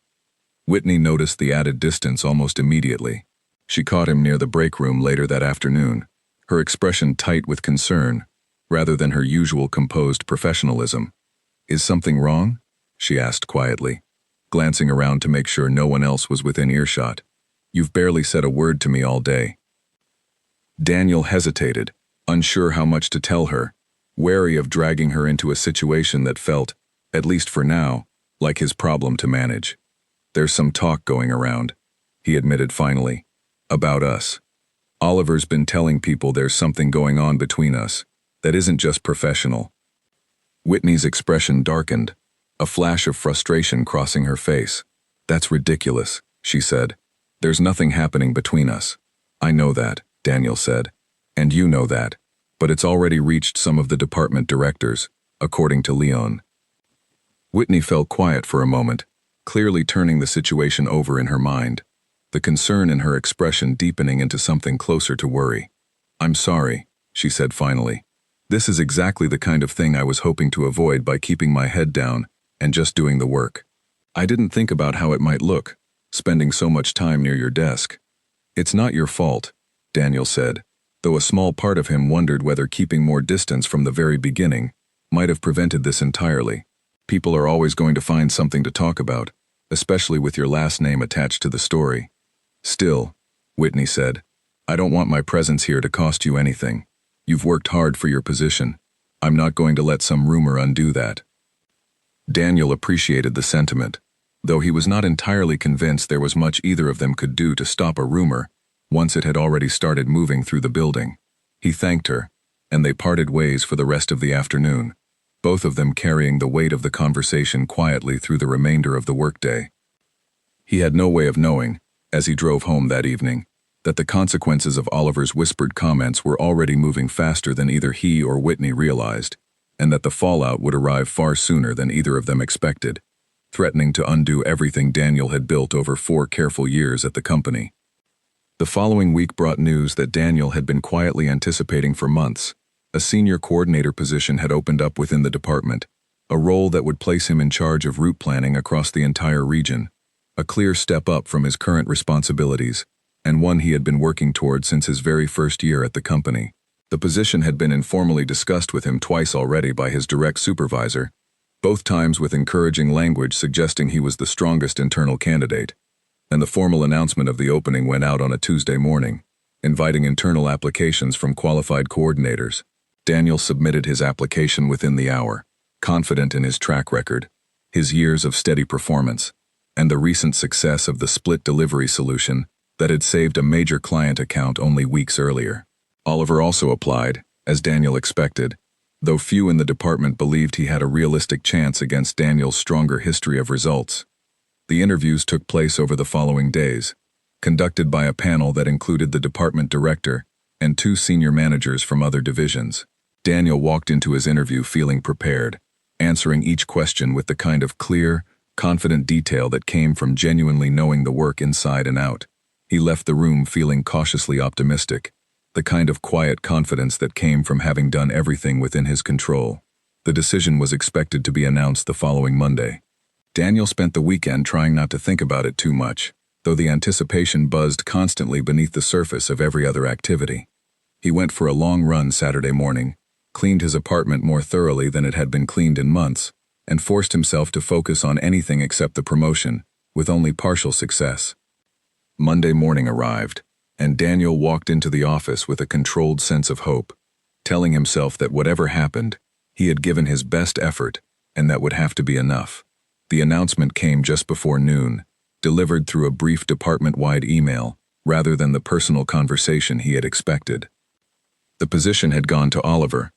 Whitney noticed the added distance almost immediately. She caught him near the break room later that afternoon, her expression tight with concern, rather than her usual composed professionalism. "Is something wrong?" she asked quietly, glancing around to make sure no one else was within earshot. "You've barely said a word to me all day." Daniel hesitated, unsure how much to tell her, wary of dragging her into a situation that felt, at least for now, like his problem to manage. "There's some talk going around," he admitted finally, "about us. Oliver's been telling people there's something going on between us that isn't just professional." Whitney's expression darkened, a flash of frustration crossing her face. "That's ridiculous," she said. "There's nothing happening between us." "I know that," Daniel said, "and you know that, but it's already reached some of the department directors, according to Leon." Whitney fell quiet for a moment, clearly turning the situation over in her mind, the concern in her expression deepening into something closer to worry. "I'm sorry," she said finally. "This is exactly the kind of thing I was hoping to avoid by keeping my head down and just doing the work. I didn't think about how it might look, spending so much time near your desk." "It's not your fault," Daniel said, though a small part of him wondered whether keeping more distance from the very beginning might have prevented this entirely. "People are always going to find something to talk about, especially with your last name attached to the story." "Still," Whitney said, "I don't want my presence here to cost you anything. You've worked hard for your position. I'm not going to let some rumor undo that." Daniel appreciated the sentiment, though he was not entirely convinced there was much either of them could do to stop a rumor once it had already started moving through the building. He thanked her, and they parted ways for the rest of the afternoon, both of them carrying the weight of the conversation quietly through the remainder of the workday. He had no way of knowing, as he drove home that evening, that the consequences of Oliver's whispered comments were already moving faster than either he or Whitney realized, and that the fallout would arrive far sooner than either of them expected, threatening to undo everything Daniel had built over 4 careful years at the company. The following week brought news that Daniel had been quietly anticipating for months. A senior coordinator position had opened up within the department, a role that would place him in charge of route planning across the entire region, a clear step up from his current responsibilities, and one he had been working toward since his very first year at the company. The position had been informally discussed with him twice already by his direct supervisor, both times with encouraging language suggesting he was the strongest internal candidate, and the formal announcement of the opening went out on a Tuesday morning, inviting internal applications from qualified coordinators. Daniel submitted his application within the hour, confident in his track record, his years of steady performance, and the recent success of the split delivery solution that had saved a major client account only weeks earlier. Oliver also applied, as Daniel expected, though few in the department believed he had a realistic chance against Daniel's stronger history of results. The interviews took place over the following days, conducted by a panel that included the department director and 2 senior managers from other divisions. Daniel walked into his interview feeling prepared, answering each question with the kind of clear, confident detail that came from genuinely knowing the work inside and out. He left the room feeling cautiously optimistic, the kind of quiet confidence that came from having done everything within his control. The decision was expected to be announced the following Monday. Daniel spent the weekend trying not to think about it too much, though the anticipation buzzed constantly beneath the surface of every other activity. He went for a long run Saturday morning, cleaned his apartment more thoroughly than it had been cleaned in months, and forced himself to focus on anything except the promotion, with only partial success. Monday morning arrived, and Daniel walked into the office with a controlled sense of hope, telling himself that whatever happened, he had given his best effort, and that would have to be enough. The announcement came just before noon, delivered through a brief department-wide email, rather than the personal conversation he had expected. The position had gone to Oliver.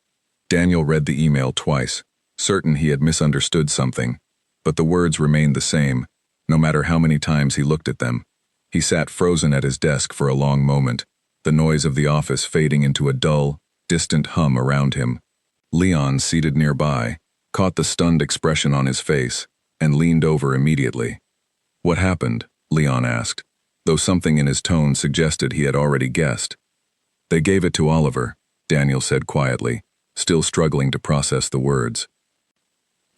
Daniel read the email twice, certain he had misunderstood something, but the words remained the same, no matter how many times he looked at them. He sat frozen at his desk for a long moment, the noise of the office fading into a dull, distant hum around him. Leon, seated nearby, caught the stunned expression on his face and leaned over immediately. "What happened?" Leon asked, though something in his tone suggested he had already guessed. "They gave it to Oliver," Daniel said quietly, still struggling to process the words.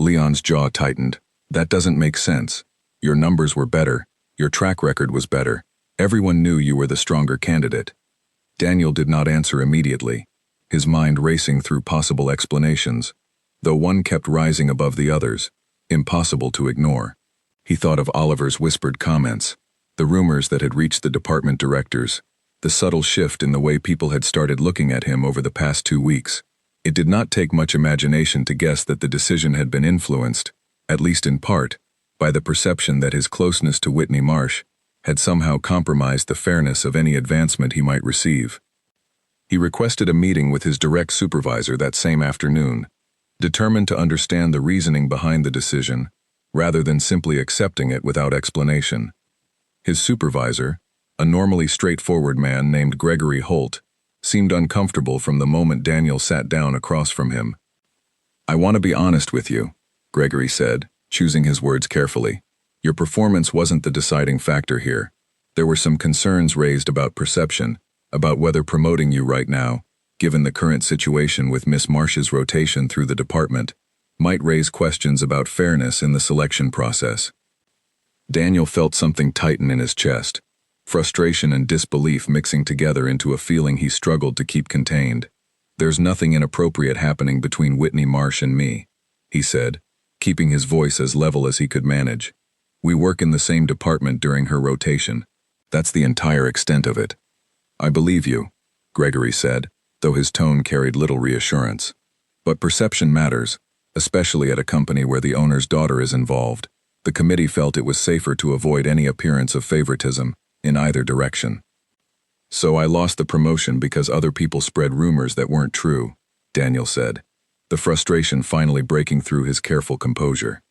Leon's jaw tightened. "That doesn't make sense. Your numbers were better. Your track record was better. Everyone knew you were the stronger candidate." Daniel did not answer immediately, his mind racing through possible explanations, though one kept rising above the others, impossible to ignore. He thought of Oliver's whispered comments, the rumors that had reached the department directors, the subtle shift in the way people had started looking at him over the past 2 weeks. It did not take much imagination to guess that the decision had been influenced, at least in part, by the perception that his closeness to Whitney Marsh had somehow compromised the fairness of any advancement he might receive. He requested a meeting with his direct supervisor that same afternoon, determined to understand the reasoning behind the decision, rather than simply accepting it without explanation. His supervisor, a normally straightforward man named Gregory Holt, seemed uncomfortable from the moment Daniel sat down across from him. "I want to be honest with you," Gregory said, choosing his words carefully. "Your performance wasn't the deciding factor here. There were some concerns raised about perception, about whether promoting you right now, given the current situation with Miss Marsh's rotation through the department, might raise questions about fairness in the selection process." Daniel felt something tighten in his chest, frustration and disbelief mixing together into a feeling he struggled to keep contained. "There's nothing inappropriate happening between Whitney Marsh and me," he said, keeping his voice as level as he could manage. "We work in the same department during her rotation. That's the entire extent of it." "I believe you," Gregory said, though his tone carried little reassurance. "But perception matters, especially at a company where the owner's daughter is involved. The committee felt it was safer to avoid any appearance of favoritism in either direction." So I lost the promotion because other people spread rumors that weren't true, Daniel said, the frustration finally breaking through his careful composure.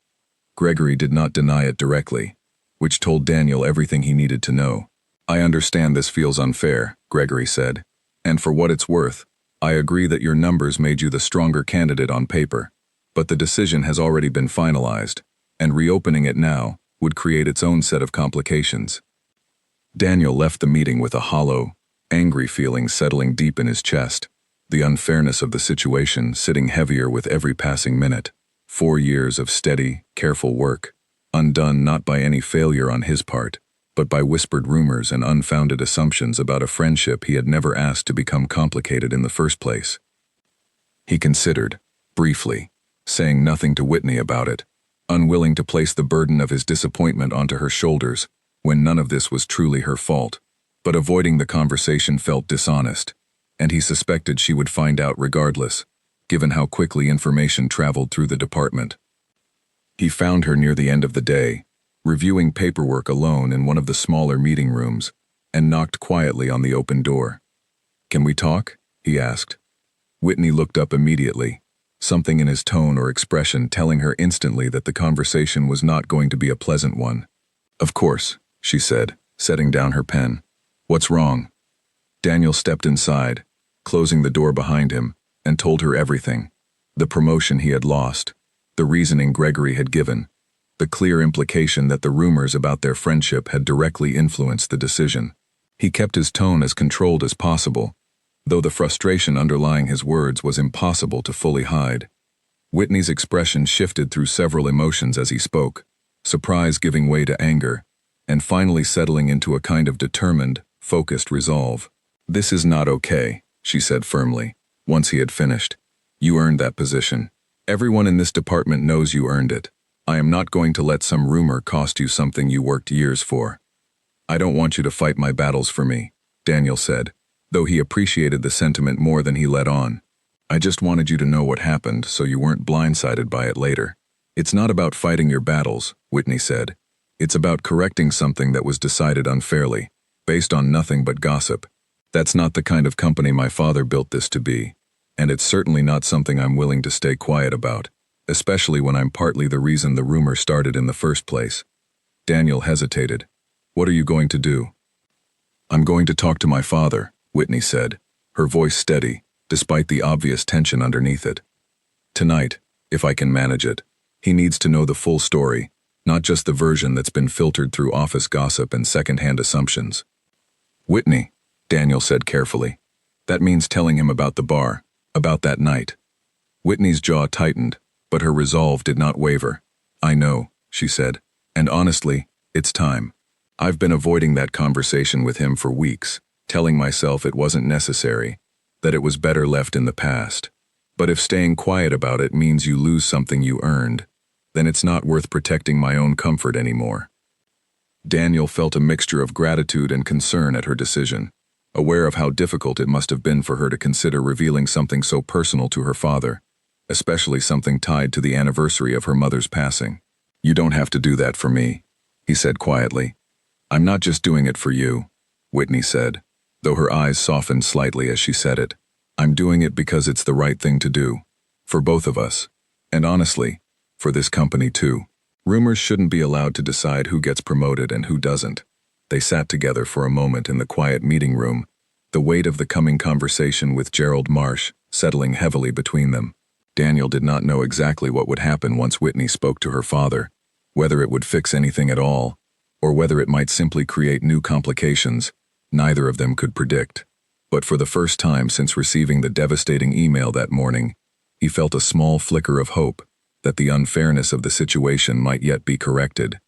Gregory did not deny it directly, which told Daniel everything he needed to know. I understand this feels unfair, Gregory said, and for what it's worth, I agree that your numbers made you the stronger candidate on paper, but the decision has already been finalized, and reopening it now would create its own set of complications. Daniel left the meeting with a hollow, angry feeling settling deep in his chest, the unfairness of the situation sitting heavier with every passing minute. 4 years of steady, careful work, undone not by any failure on his part, but by whispered rumors and unfounded assumptions about a friendship he had never asked to become complicated in the first place. He considered, briefly, saying nothing to Whitney about it, unwilling to place the burden of his disappointment onto her shoulders when none of this was truly her fault, but avoiding the conversation felt dishonest, and he suspected she would find out regardless, given how quickly information traveled through the department. He found her near the end of the day, reviewing paperwork alone in one of the smaller meeting rooms, and knocked quietly on the open door. "Can we talk?" he asked. Whitney looked up immediately, something in his tone or expression telling her instantly that the conversation was not going to be a pleasant one. "Of course," she said, setting down her pen. "What's wrong?" Daniel stepped inside, closing the door behind him, and told her everything. The promotion he had lost, the reasoning Gregory had given, the clear implication that the rumors about their friendship had directly influenced the decision. He kept his tone as controlled as possible, though the frustration underlying his words was impossible to fully hide. Whitney's expression shifted through several emotions as he spoke, surprise giving way to anger, and finally settling into a kind of determined, focused resolve. "This is not okay," she said firmly, once he had finished. "You earned that position. Everyone in this department knows you earned it. I am not going to let some rumor cost you something you worked years for." "I don't want you to fight my battles for me," Daniel said, though he appreciated the sentiment more than he let on. "I just wanted you to know what happened so you weren't blindsided by it later." "It's not about fighting your battles," Whitney said. "It's about correcting something that was decided unfairly, based on nothing but gossip. That's not the kind of company my father built this to be, and it's certainly not something I'm willing to stay quiet about, especially when I'm partly the reason the rumor started in the first place." Daniel hesitated. "What are you going to do?" "I'm going to talk to my father," Whitney said, her voice steady, despite the obvious tension underneath it. "Tonight, if I can manage it. He needs to know the full story, not just the version that's been filtered through office gossip and second-hand assumptions." "Whitney," Daniel said carefully, "that means telling him about the bar, about that night." Whitney's jaw tightened, but her resolve did not waver. "I know," she said, "and honestly, it's time. I've been avoiding that conversation with him for weeks, telling myself it wasn't necessary, that it was better left in the past. But if staying quiet about it means you lose something you earned, then it's not worth protecting my own comfort anymore." Daniel felt a mixture of gratitude and concern at her decision, aware of how difficult it must have been for her to consider revealing something so personal to her father, especially something tied to the anniversary of her mother's passing. "You don't have to do that for me," he said quietly. "I'm not just doing it for you," Whitney said, though her eyes softened slightly as she said it. "I'm doing it because it's the right thing to do, for both of us, and honestly, for this company too. Rumors shouldn't be allowed to decide who gets promoted and who doesn't." They sat together for a moment in the quiet meeting room, the weight of the coming conversation with Gerald Marsh settling heavily between them. Daniel did not know exactly what would happen once Whitney spoke to her father, whether it would fix anything at all, or whether it might simply create new complications. Neither of them could predict. But for the first time since receiving the devastating email that morning, he felt a small flicker of hope that the unfairness of the situation might yet be corrected.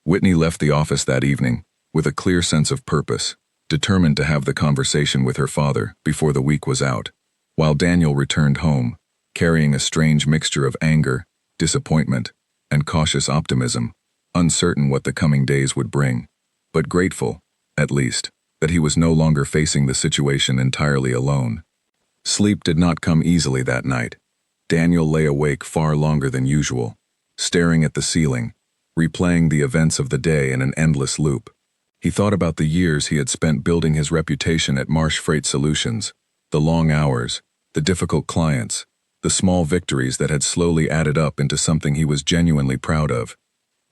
Whitney left the office that evening with a clear sense of purpose, determined to have the conversation with her father before the week was out, while Daniel returned home, carrying a strange mixture of anger, disappointment, and cautious optimism, uncertain what the coming days would bring, but grateful, at least, that he was no longer facing the situation entirely alone. Sleep did not come easily that night. Daniel lay awake far longer than usual, staring at the ceiling, replaying the events of the day in an endless loop. He thought about the years he had spent building his reputation at Marsh Freight Solutions, the long hours, the difficult clients, the small victories that had slowly added up into something he was genuinely proud of.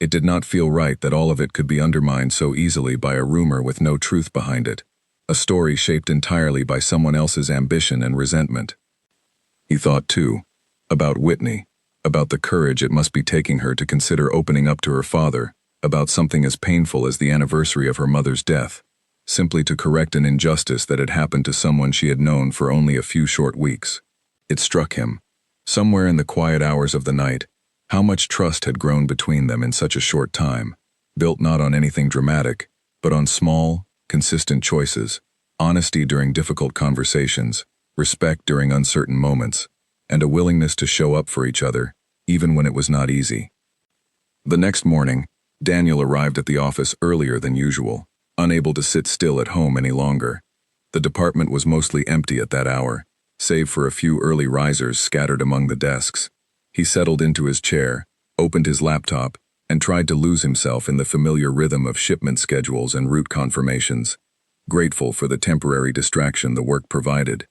It did not feel right that all of it could be undermined so easily by a rumor with no truth behind it, a story shaped entirely by someone else's ambition and resentment. He thought, too, about Whitney, about the courage it must be taking her to consider opening up to her father, about something as painful as the anniversary of her mother's death, simply to correct an injustice that had happened to someone she had known for only a few short weeks. It struck him, somewhere in the quiet hours of the night, how much trust had grown between them in such a short time, built not on anything dramatic, but on small, consistent choices, honesty during difficult conversations, respect during uncertain moments, and a willingness to show up for each other, even when it was not easy. The next morning, Daniel arrived at the office earlier than usual, unable to sit still at home any longer. The department was mostly empty at that hour, save for a few early risers scattered among the desks. He settled into his chair, opened his laptop, and tried to lose himself in the familiar rhythm of shipment schedules and route confirmations, grateful for the temporary distraction the work provided.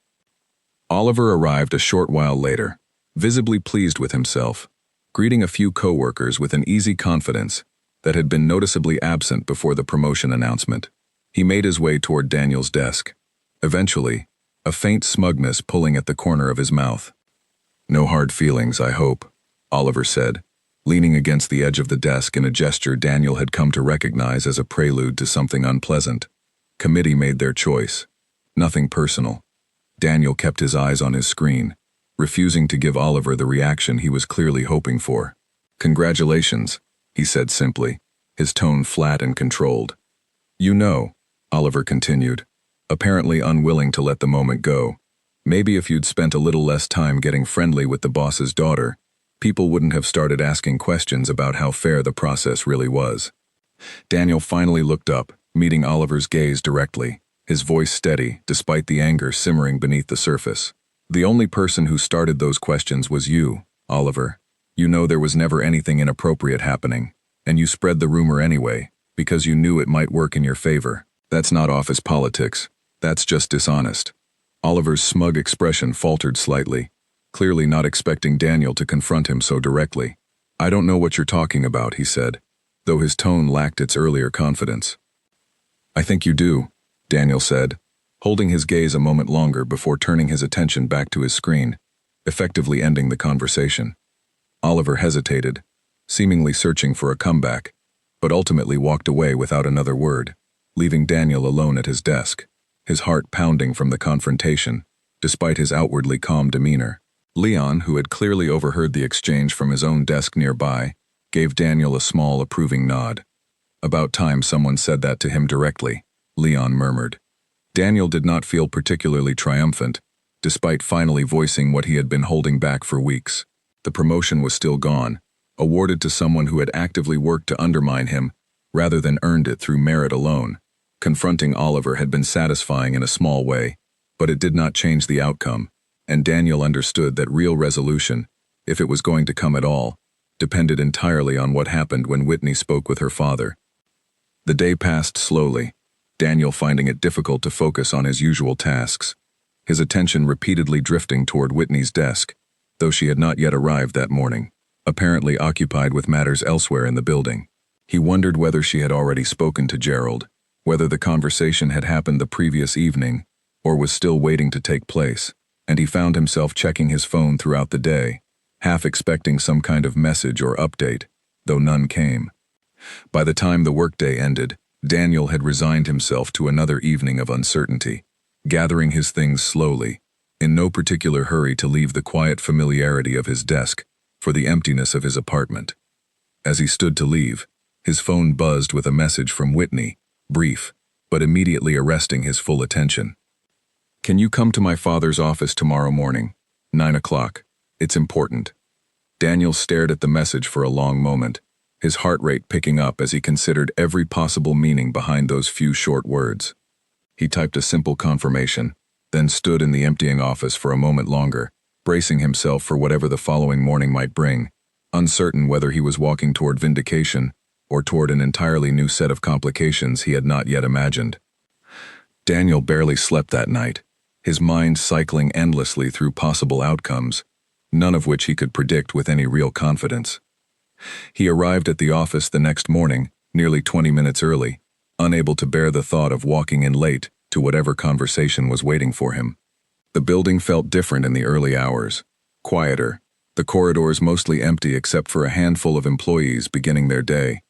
Oliver arrived a short while later, visibly pleased with himself, greeting a few coworkers with an easy confidence that had been noticeably absent before the promotion announcement. He made his way toward Daniel's desk, eventually, a faint smugness pulling at the corner of his mouth. "No hard feelings, I hope," Oliver said, leaning against the edge of the desk in a gesture Daniel had come to recognize as a prelude to something unpleasant. Committee made their choice. Nothing personal. Daniel kept his eyes on his screen, refusing to give Oliver the reaction he was clearly hoping for. "Congratulations," he said simply, his tone flat and controlled. "You know," Oliver continued, apparently unwilling to let the moment go, "maybe if you'd spent a little less time getting friendly with the boss's daughter, people wouldn't have started asking questions about how fair the process really was." Daniel finally looked up, meeting Oliver's gaze directly, his voice steady despite the anger simmering beneath the surface. "The only person who started those questions was you, Oliver. You know there was never anything inappropriate happening, and you spread the rumor anyway, because you knew it might work in your favor. That's not office politics. That's just dishonest." Oliver's smug expression faltered slightly, clearly not expecting Daniel to confront him so directly. "I don't know what you're talking about," he said, though his tone lacked its earlier confidence. "I think you do," Daniel said, holding his gaze a moment longer before turning his attention back to his screen, effectively ending the conversation. Oliver hesitated, seemingly searching for a comeback, but ultimately walked away without another word, leaving Daniel alone at his desk, his heart pounding from the confrontation, despite his outwardly calm demeanor. Leon, who had clearly overheard the exchange from his own desk nearby, gave Daniel a small approving nod. "About time someone said that to him directly," Leon murmured. Daniel did not feel particularly triumphant, despite finally voicing what he had been holding back for weeks. The promotion was still gone, awarded to someone who had actively worked to undermine him, rather than earned it through merit alone. Confronting Oliver had been satisfying in a small way, but it did not change the outcome, and Daniel understood that real resolution, if it was going to come at all, depended entirely on what happened when Whitney spoke with her father. The day passed slowly, Daniel finding it difficult to focus on his usual tasks, his attention repeatedly drifting toward Whitney's desk, though she had not yet arrived that morning, apparently occupied with matters elsewhere in the building. He wondered whether she had already spoken to Gerald, whether the conversation had happened the previous evening, or was still waiting to take place, and he found himself checking his phone throughout the day, half expecting some kind of message or update, though none came. By the time the workday ended, Daniel had resigned himself to another evening of uncertainty, gathering his things slowly, in no particular hurry to leave the quiet familiarity of his desk for the emptiness of his apartment. As he stood to leave, his phone buzzed with a message from Whitney, brief, but immediately arresting his full attention. "Can you come to my father's office tomorrow morning? 9 o'clock. It's important." Daniel stared at the message for a long moment, his heart rate picking up as he considered every possible meaning behind those few short words. He typed a simple confirmation, then stood in the emptying office for a moment longer, bracing himself for whatever the following morning might bring, uncertain whether he was walking toward vindication or toward an entirely new set of complications he had not yet imagined. Daniel barely slept that night, his mind cycling endlessly through possible outcomes, none of which he could predict with any real confidence. He arrived at the office the next morning, nearly 20 minutes early, unable to bear the thought of walking in late to whatever conversation was waiting for him. The building felt different in the early hours, quieter, the corridors mostly empty except for a handful of employees beginning their day.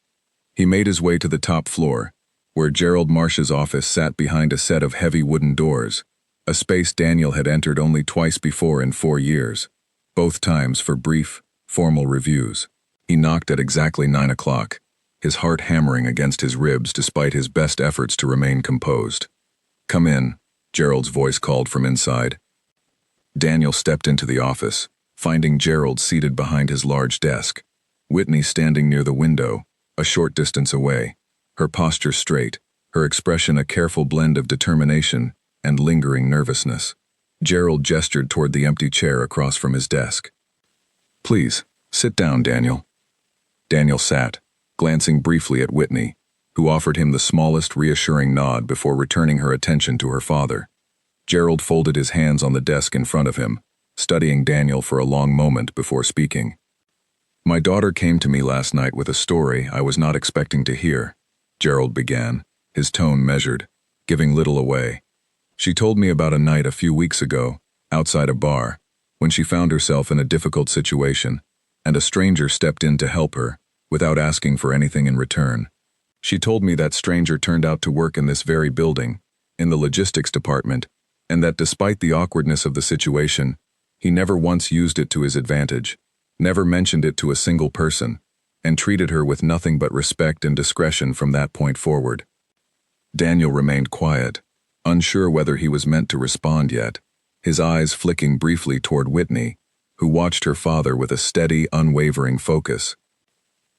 He made his way to the top floor, where Gerald Marsh's office sat behind a set of heavy wooden doors, a space Daniel had entered only twice before in 4 years, both times for brief, formal reviews. He knocked at exactly 9 o'clock, his heart hammering against his ribs despite his best efforts to remain composed. "Come in," Gerald's voice called from inside. Daniel stepped into the office, finding Gerald seated behind his large desk, Whitney standing near the window, a short distance away, her posture straight, her expression a careful blend of determination and lingering nervousness. Gerald gestured toward the empty chair across from his desk. "Please, sit down, Daniel." Daniel sat, glancing briefly at Whitney, who offered him the smallest reassuring nod before returning her attention to her father. Gerald folded his hands on the desk in front of him, studying Daniel for a long moment before speaking. "My daughter came to me last night with a story I was not expecting to hear," Gerald began, his tone measured, giving little away. "She told me about a night a few weeks ago, outside a bar, when she found herself in a difficult situation, and a stranger stepped in to help her, without asking for anything in return. She told me that stranger turned out to work in this very building, in the logistics department, and that despite the awkwardness of the situation, he never once used it to his advantage, never mentioned it to a single person, and treated her with nothing but respect and discretion from that point forward." Daniel remained quiet, unsure whether he was meant to respond yet, his eyes flicking briefly toward Whitney, who watched her father with a steady, unwavering focus.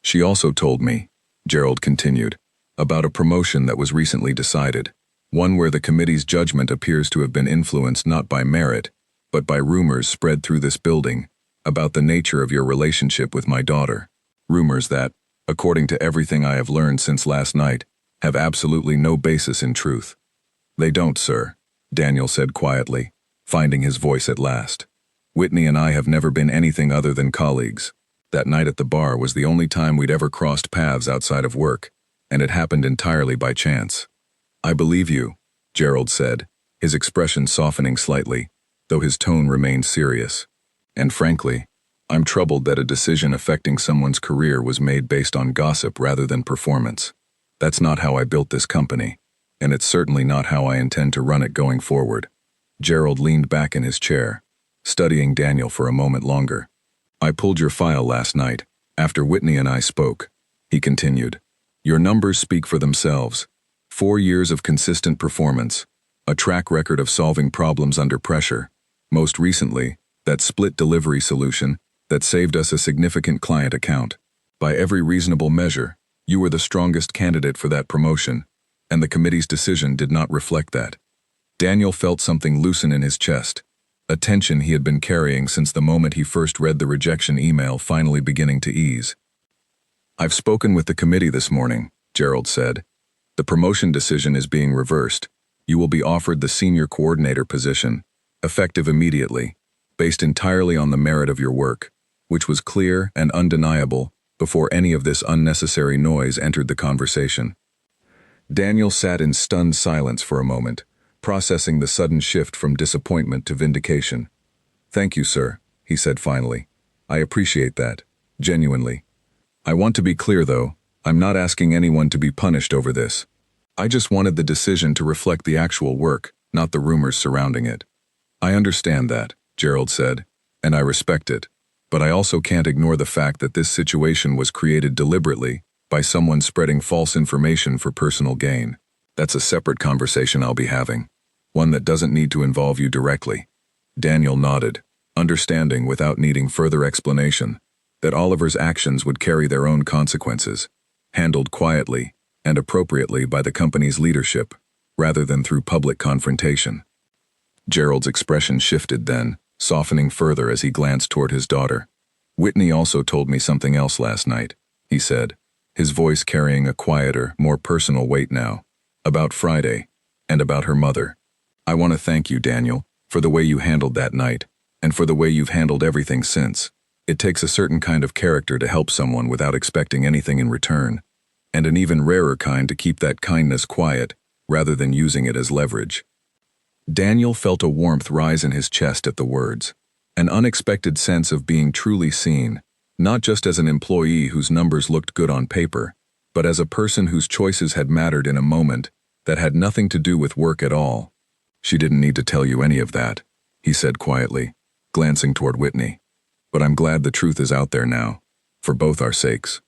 "She also told me," Gerald continued, "about a promotion that was recently decided, one where the committee's judgment appears to have been influenced not by merit, but by rumors spread through this building about the nature of your relationship with my daughter. Rumors that, according to everything I have learned since last night, have absolutely no basis in truth." "They don't, sir," Daniel said quietly, finding his voice at last. "Whitney and I have never been anything other than colleagues. That night at the bar was the only time we'd ever crossed paths outside of work, and it happened entirely by chance." "I believe you," Gerald said, his expression softening slightly, though his tone remained serious. "And frankly, I'm troubled that a decision affecting someone's career was made based on gossip rather than performance. That's not how I built this company, and it's certainly not how I intend to run it going forward." Gerald leaned back in his chair, studying Daniel for a moment longer. "I pulled your file last night, after Whitney and I spoke," he continued. "Your numbers speak for themselves. 4 years of consistent performance, a track record of solving problems under pressure, most recently, that split delivery solution that saved us a significant client account. By every reasonable measure, you were the strongest candidate for that promotion, and the committee's decision did not reflect that." Daniel felt something loosen in his chest, a tension he had been carrying since the moment he first read the rejection email finally beginning to ease. "I've spoken with the committee this morning," Gerald said. "The promotion decision is being reversed. You will be offered the senior coordinator position, effective immediately, based entirely on the merit of your work, which was clear and undeniable before any of this unnecessary noise entered the conversation." Daniel sat in stunned silence for a moment, processing the sudden shift from disappointment to vindication. "Thank you, sir," he said finally. "I appreciate that, genuinely. I want to be clear, though, I'm not asking anyone to be punished over this. I just wanted the decision to reflect the actual work, not the rumors surrounding it." "I understand that," Gerald said, "and I respect it, but I also can't ignore the fact that this situation was created deliberately by someone spreading false information for personal gain. That's a separate conversation I'll be having, one that doesn't need to involve you directly." Daniel nodded, understanding without needing further explanation that Oliver's actions would carry their own consequences, handled quietly and appropriately by the company's leadership, rather than through public confrontation. Gerald's expression shifted then, softening further as he glanced toward his daughter. "Whitney also told me something else last night," he said, his voice carrying a quieter, more personal weight now. About Friday, and about her mother. I want to thank you, Daniel, for the way you handled that night, and for the way you've handled everything since. It takes a certain kind of character to help someone without expecting anything in return, and an even rarer kind to keep that kindness quiet, rather than using it as leverage. Daniel felt a warmth rise in his chest at the words, an unexpected sense of being truly seen, not just as an employee whose numbers looked good on paper, but as a person whose choices had mattered in a moment that had nothing to do with work at all. She didn't need to tell you any of that, he said quietly, glancing toward Whitney. But I'm glad the truth is out there now, for both our sakes.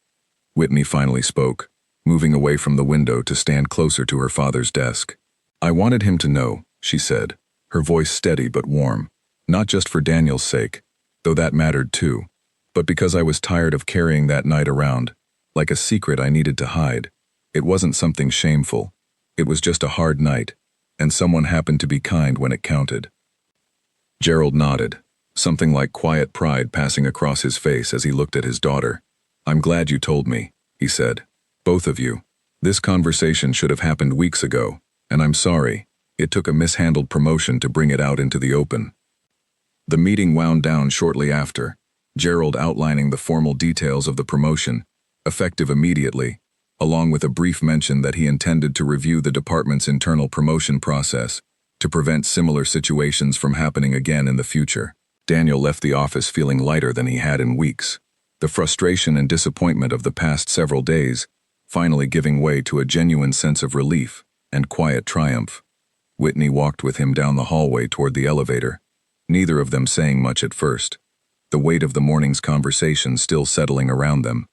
Whitney finally spoke, moving away from the window to stand closer to her father's desk. I wanted him to know, she said, her voice steady but warm, not just for Daniel's sake, though that mattered too, but because I was tired of carrying that night around, like a secret I needed to hide. It wasn't something shameful. It was just a hard night, and someone happened to be kind when it counted. Gerald nodded, something like quiet pride passing across his face as he looked at his daughter. I'm glad you told me, he said. Both of you. This conversation should have happened weeks ago, and I'm sorry. It took a mishandled promotion to bring it out into the open. The meeting wound down shortly after, Gerald outlining the formal details of the promotion, effective immediately, along with a brief mention that he intended to review the department's internal promotion process to prevent similar situations from happening again in the future. Daniel left the office feeling lighter than he had in weeks, the frustration and disappointment of the past several days finally giving way to a genuine sense of relief and quiet triumph. Whitney walked with him down the hallway toward the elevator, neither of them saying much at first, the weight of the morning's conversation still settling around them.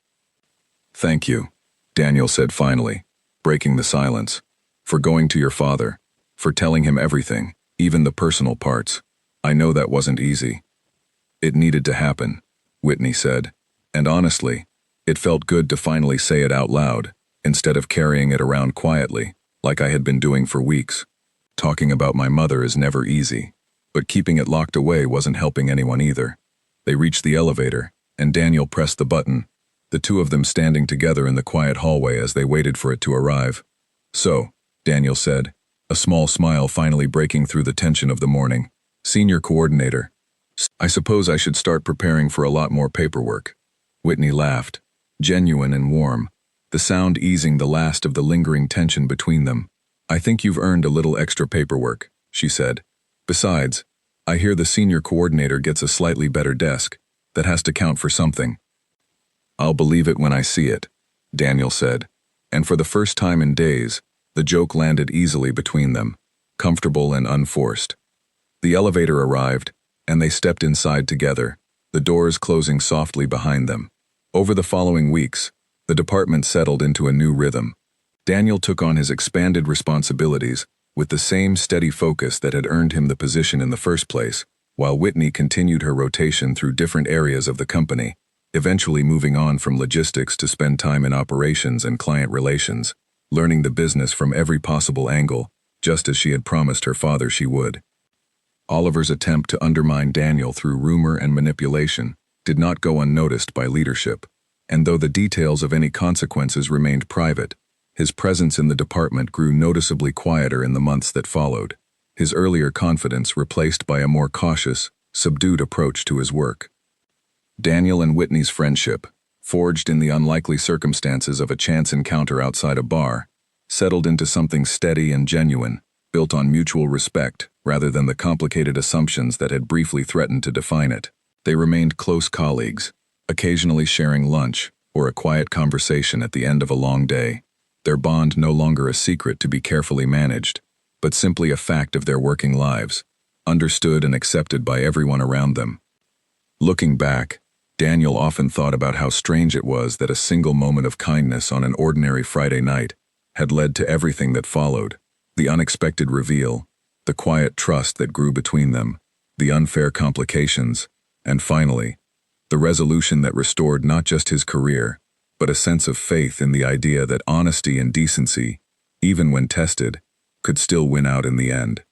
Thank you, Daniel said finally, breaking the silence, for going to your father, for telling him everything, even the personal parts. I know that wasn't easy. It needed to happen, Whitney said, and honestly, it felt good to finally say it out loud, instead of carrying it around quietly, like I had been doing for weeks. Talking about my mother is never easy, but keeping it locked away wasn't helping anyone either. They reached the elevator, and Daniel pressed the button, the two of them standing together in the quiet hallway as they waited for it to arrive. So, Daniel said, a small smile finally breaking through the tension of the morning. Senior coordinator. I suppose I should start preparing for a lot more paperwork. Whitney laughed, genuine and warm, the sound easing the last of the lingering tension between them. I think you've earned a little extra paperwork, she said. Besides, I hear the senior coordinator gets a slightly better desk. That has to count for something. I'll believe it when I see it, Daniel said, and for the first time in days, the joke landed easily between them, comfortable and unforced. The elevator arrived, and they stepped inside together, the doors closing softly behind them. Over the following weeks, the department settled into a new rhythm. Daniel took on his expanded responsibilities with the same steady focus that had earned him the position in the first place, while Whitney continued her rotation through different areas of the company, eventually moving on from logistics to spend time in operations and client relations, learning the business from every possible angle, just as she had promised her father she would. Oliver's attempt to undermine Daniel through rumor and manipulation did not go unnoticed by leadership, and though the details of any consequences remained private, his presence in the department grew noticeably quieter in the months that followed, his earlier confidence replaced by a more cautious, subdued approach to his work. Daniel and Whitney's friendship, forged in the unlikely circumstances of a chance encounter outside a bar, settled into something steady and genuine, built on mutual respect rather than the complicated assumptions that had briefly threatened to define it. They remained close colleagues, occasionally sharing lunch or a quiet conversation at the end of a long day, their bond no longer a secret to be carefully managed, but simply a fact of their working lives, understood and accepted by everyone around them. Looking back, Daniel often thought about how strange it was that a single moment of kindness on an ordinary Friday night had led to everything that followed, the unexpected reveal, the quiet trust that grew between them, the unfair complications, and finally, the resolution that restored not just his career, but a sense of faith in the idea that honesty and decency, even when tested, could still win out in the end.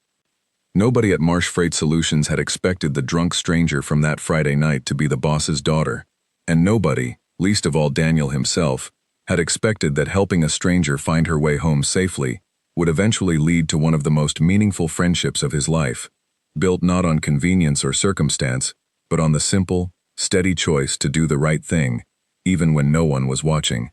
Nobody at Marsh Freight Solutions had expected the drunk stranger from that Friday night to be the boss's daughter, and nobody, least of all Daniel himself, had expected that helping a stranger find her way home safely would eventually lead to one of the most meaningful friendships of his life, built not on convenience or circumstance, but on the simple, steady choice to do the right thing, even when no one was watching.